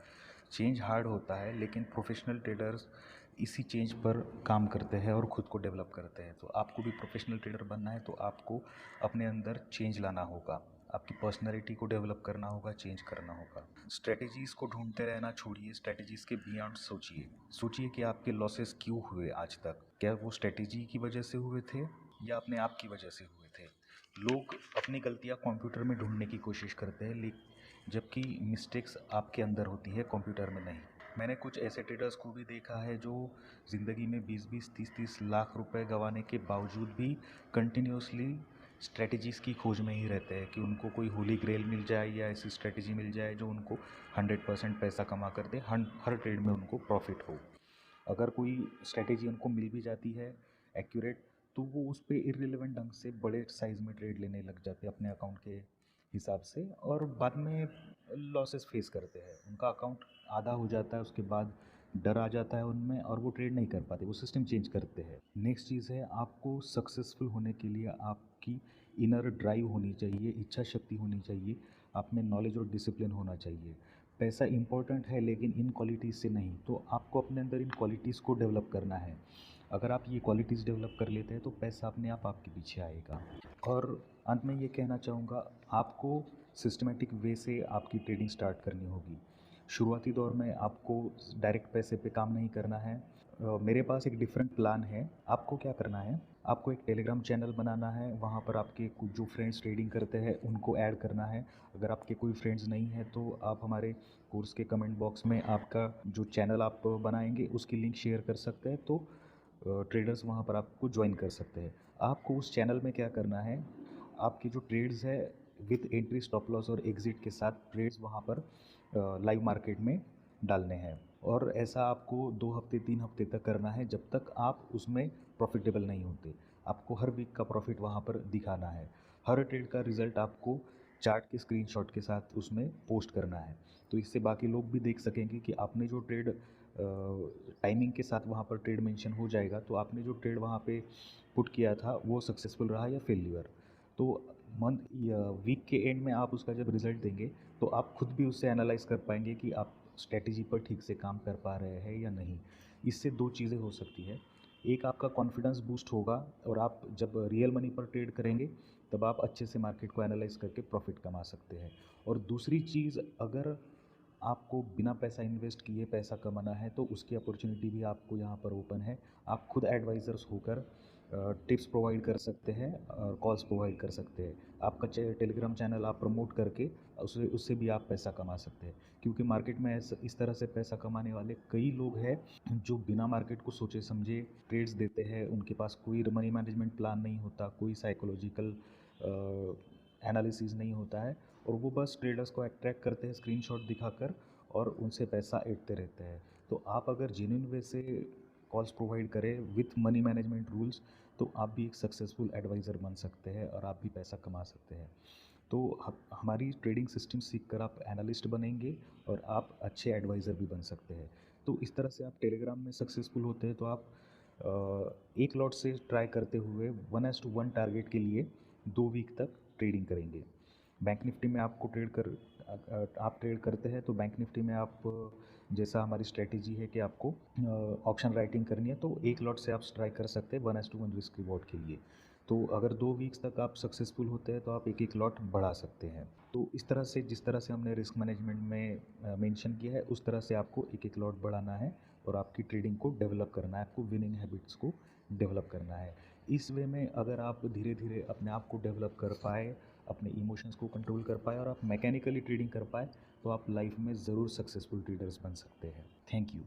चेंज हार्ड होता है लेकिन प्रोफेशनल ट्रेडर्स इसी चेंज पर काम करते हैं और ख़ुद को डेवलप करते हैं। तो आपको भी प्रोफेशनल ट्रेडर बनना है तो आपको अपने अंदर चेंज लाना होगा, आपकी पर्सनैलिटी को डेवलप करना होगा, चेंज करना होगा। स्ट्रेटजीज़ को ढूंढते रहना छोड़िए, स्ट्रेटजीज़ के बियॉन्ड सोचिए। सोचिए कि आपके लॉसेस क्यों हुए आज तक, क्या वो स्ट्रेटजी की वजह से हुए थे या अपने आप की वजह से हुए थे। लोग अपनी गलतियाँ कंप्यूटर में ढूंढने की कोशिश करते हैं, लेकिन जबकि मिस्टेक्स आपके अंदर होती है, कंप्यूटर में नहीं। मैंने कुछ ऐसे ट्रेडर्स को भी देखा है जो ज़िंदगी में 20-20, 30-30 लाख रुपए गंवाने के बावजूद भी कंटिन्यूसली स्ट्रेटजीज़ की खोज में ही रहते हैं कि उनको कोई होली ग्रेल मिल जाए या ऐसी स्ट्रेटजी मिल जाए जो उनको 100% पैसा कमा कर दे, हर ट्रेड में उनको प्रॉफिट हो। अगर कोई स्ट्रेटेजी उनको मिल भी जाती है एक्यूरेट, तो वो उस पे इर्रिलेवेंट ढंग से बड़े साइज़ में ट्रेड लेने लग जाते हैं अपने अकाउंट के हिसाब से और बाद में लॉसेस फेस करते हैं। उनका अकाउंट आधा हो जाता है, उसके बाद डर आ जाता है उनमें और वो ट्रेड नहीं कर पाते, वो सिस्टम चेंज करते हैं। नेक्स्ट चीज़ है, आपको सक्सेसफुल होने के लिए आपकी इनर ड्राइव होनी चाहिए, इच्छा शक्ति होनी चाहिए, आप में नॉलेज और डिसिप्लिन होना चाहिए। पैसा इंपॉर्टेंट है लेकिन इन क्वालिटीज़ से नहीं, तो आपको अपने अंदर इन क्वालिटीज़ को डेवलप करना है। अगर आप ये क्वालिटीज़ डेवलप कर लेते हैं तो पैसा अपने आप आपके पीछे आएगा। और अंत में ये कहना चाहूँगा, आपको सिस्टमेटिक वे से आपकी ट्रेडिंग स्टार्ट करनी होगी। शुरुआती दौर में आपको डायरेक्ट पैसे पे काम नहीं करना है। मेरे पास एक डिफरेंट प्लान है। आपको क्या करना है, आपको एक टेलीग्राम चैनल बनाना है, वहाँ पर आपके कुछ जो फ्रेंड्स ट्रेडिंग करते हैं उनको ऐड करना है। अगर आपके कोई फ्रेंड्स नहीं है तो आप हमारे कोर्स के कमेंट बॉक्स में आपका जो चैनल आप बनाएंगे उसकी लिंक शेयर कर सकते हैं, तो ट्रेडर्स वहाँ पर आपको ज्वाइन कर सकते हैं। आपको उस चैनल में क्या करना है, आपकी जो ट्रेड्स है विथ एंट्री, स्टॉप लॉस और एग्ज़िट के साथ ट्रेड्स वहाँ पर लाइव मार्केट में डालने हैं। और ऐसा आपको 2 हफ्ते 3 हफ्ते तक करना है, जब तक आप उसमें प्रॉफिटेबल नहीं होते। आपको हर वीक का प्रॉफिट वहाँ पर दिखाना है। हर ट्रेड का रिज़ल्ट आपको चार्ट के स्क्रीनशॉट के साथ उसमें पोस्ट करना है। तो इससे बाकी लोग भी देख सकेंगे कि आपने जो ट्रेड टाइमिंग के साथ वहाँ पर ट्रेड मेंशन हो जाएगा, तो आपने जो ट्रेड वहाँ पे पुट किया था वो सक्सेसफुल रहा या फेल्यूर। तो मंथ या वीक के एंड में आप उसका जब रिज़ल्ट देंगे तो आप खुद भी उससे एनालाइज़ कर पाएंगे कि आप स्ट्रैटेजी पर ठीक से काम कर पा रहे हैं या नहीं। इससे 2 चीज़ें हो सकती है, एक आपका कॉन्फिडेंस बूस्ट होगा और आप जब रियल मनी पर ट्रेड करेंगे तब आप अच्छे से मार्केट को एनालाइज़ करके प्रॉफिट कमा सकते हैं। और दूसरी चीज़, अगर आपको बिना पैसा इन्वेस्ट किए पैसा कमाना है तो उसकी अपॉर्चुनिटी भी आपको यहाँ पर ओपन है। आप खुद एडवाइज़र्स होकर टिप्स प्रोवाइड कर सकते हैं और कॉल्स प्रोवाइड कर सकते हैं। आपका टेलीग्राम चैनल आप प्रमोट करके उससे उससे भी आप पैसा कमा सकते हैं, क्योंकि मार्केट में इस तरह से पैसा कमाने वाले कई लोग हैं जो बिना मार्केट को सोचे समझे ट्रेड्स देते हैं। उनके पास कोई मनी मैनेजमेंट प्लान नहीं होता, कोई साइकोलॉजिकल एनालिसिस नहीं होता है, और वो बस ट्रेडर्स को अट्रैक्ट करते हैं स्क्रीनशॉट दिखाकर और उनसे पैसा ऐंठते रहते हैं। तो आप अगर जेन्युइन वे से कॉल्स प्रोवाइड करें विथ मनी मैनेजमेंट रूल्स, तो आप भी एक सक्सेसफुल एडवाइज़र बन सकते हैं और आप भी पैसा कमा सकते हैं। तो हमारी ट्रेडिंग सिस्टम सीख कर आप एनालिस्ट बनेंगे और आप अच्छे एडवाइज़र भी बन सकते हैं। तो इस तरह से आप टेलीग्राम में सक्सेसफुल होते हैं तो आप एक लॉट से ट्राई करते हुए 1:1 टारगेट के लिए 2 वीक तक ट्रेडिंग करेंगे। बैंक निफ्टी में आपको आप ट्रेड करते हैं तो बैंक निफ्टी में आप जैसा हमारी स्ट्रेटेजी है कि आपको ऑप्शन राइटिंग करनी है, तो एक लॉट से आप ट्राई कर सकते हैं 1:1 रिस्क रिवॉर्ड के लिए। तो अगर 2 वीक्स तक आप सक्सेसफुल होते हैं तो आप एक एक लॉट बढ़ा सकते हैं। तो इस तरह से, जिस तरह से हमने रिस्क मैनेजमेंट में मेंशन किया है, उस तरह से आपको एक एक लॉट बढ़ाना है और आपकी ट्रेडिंग को डेवलप करना है, आपको विनिंग हैबिट्स को डेवलप करना है। इस वे में अगर आप धीरे धीरे अपने आप को डेवलप कर पाए, अपने इमोशंस को कंट्रोल कर पाए और आप मैकेनिकली ट्रेडिंग कर पाए, तो आप लाइफ में ज़रूर सक्सेसफुल ट्रेडर्स बन सकते हैं। Thank you.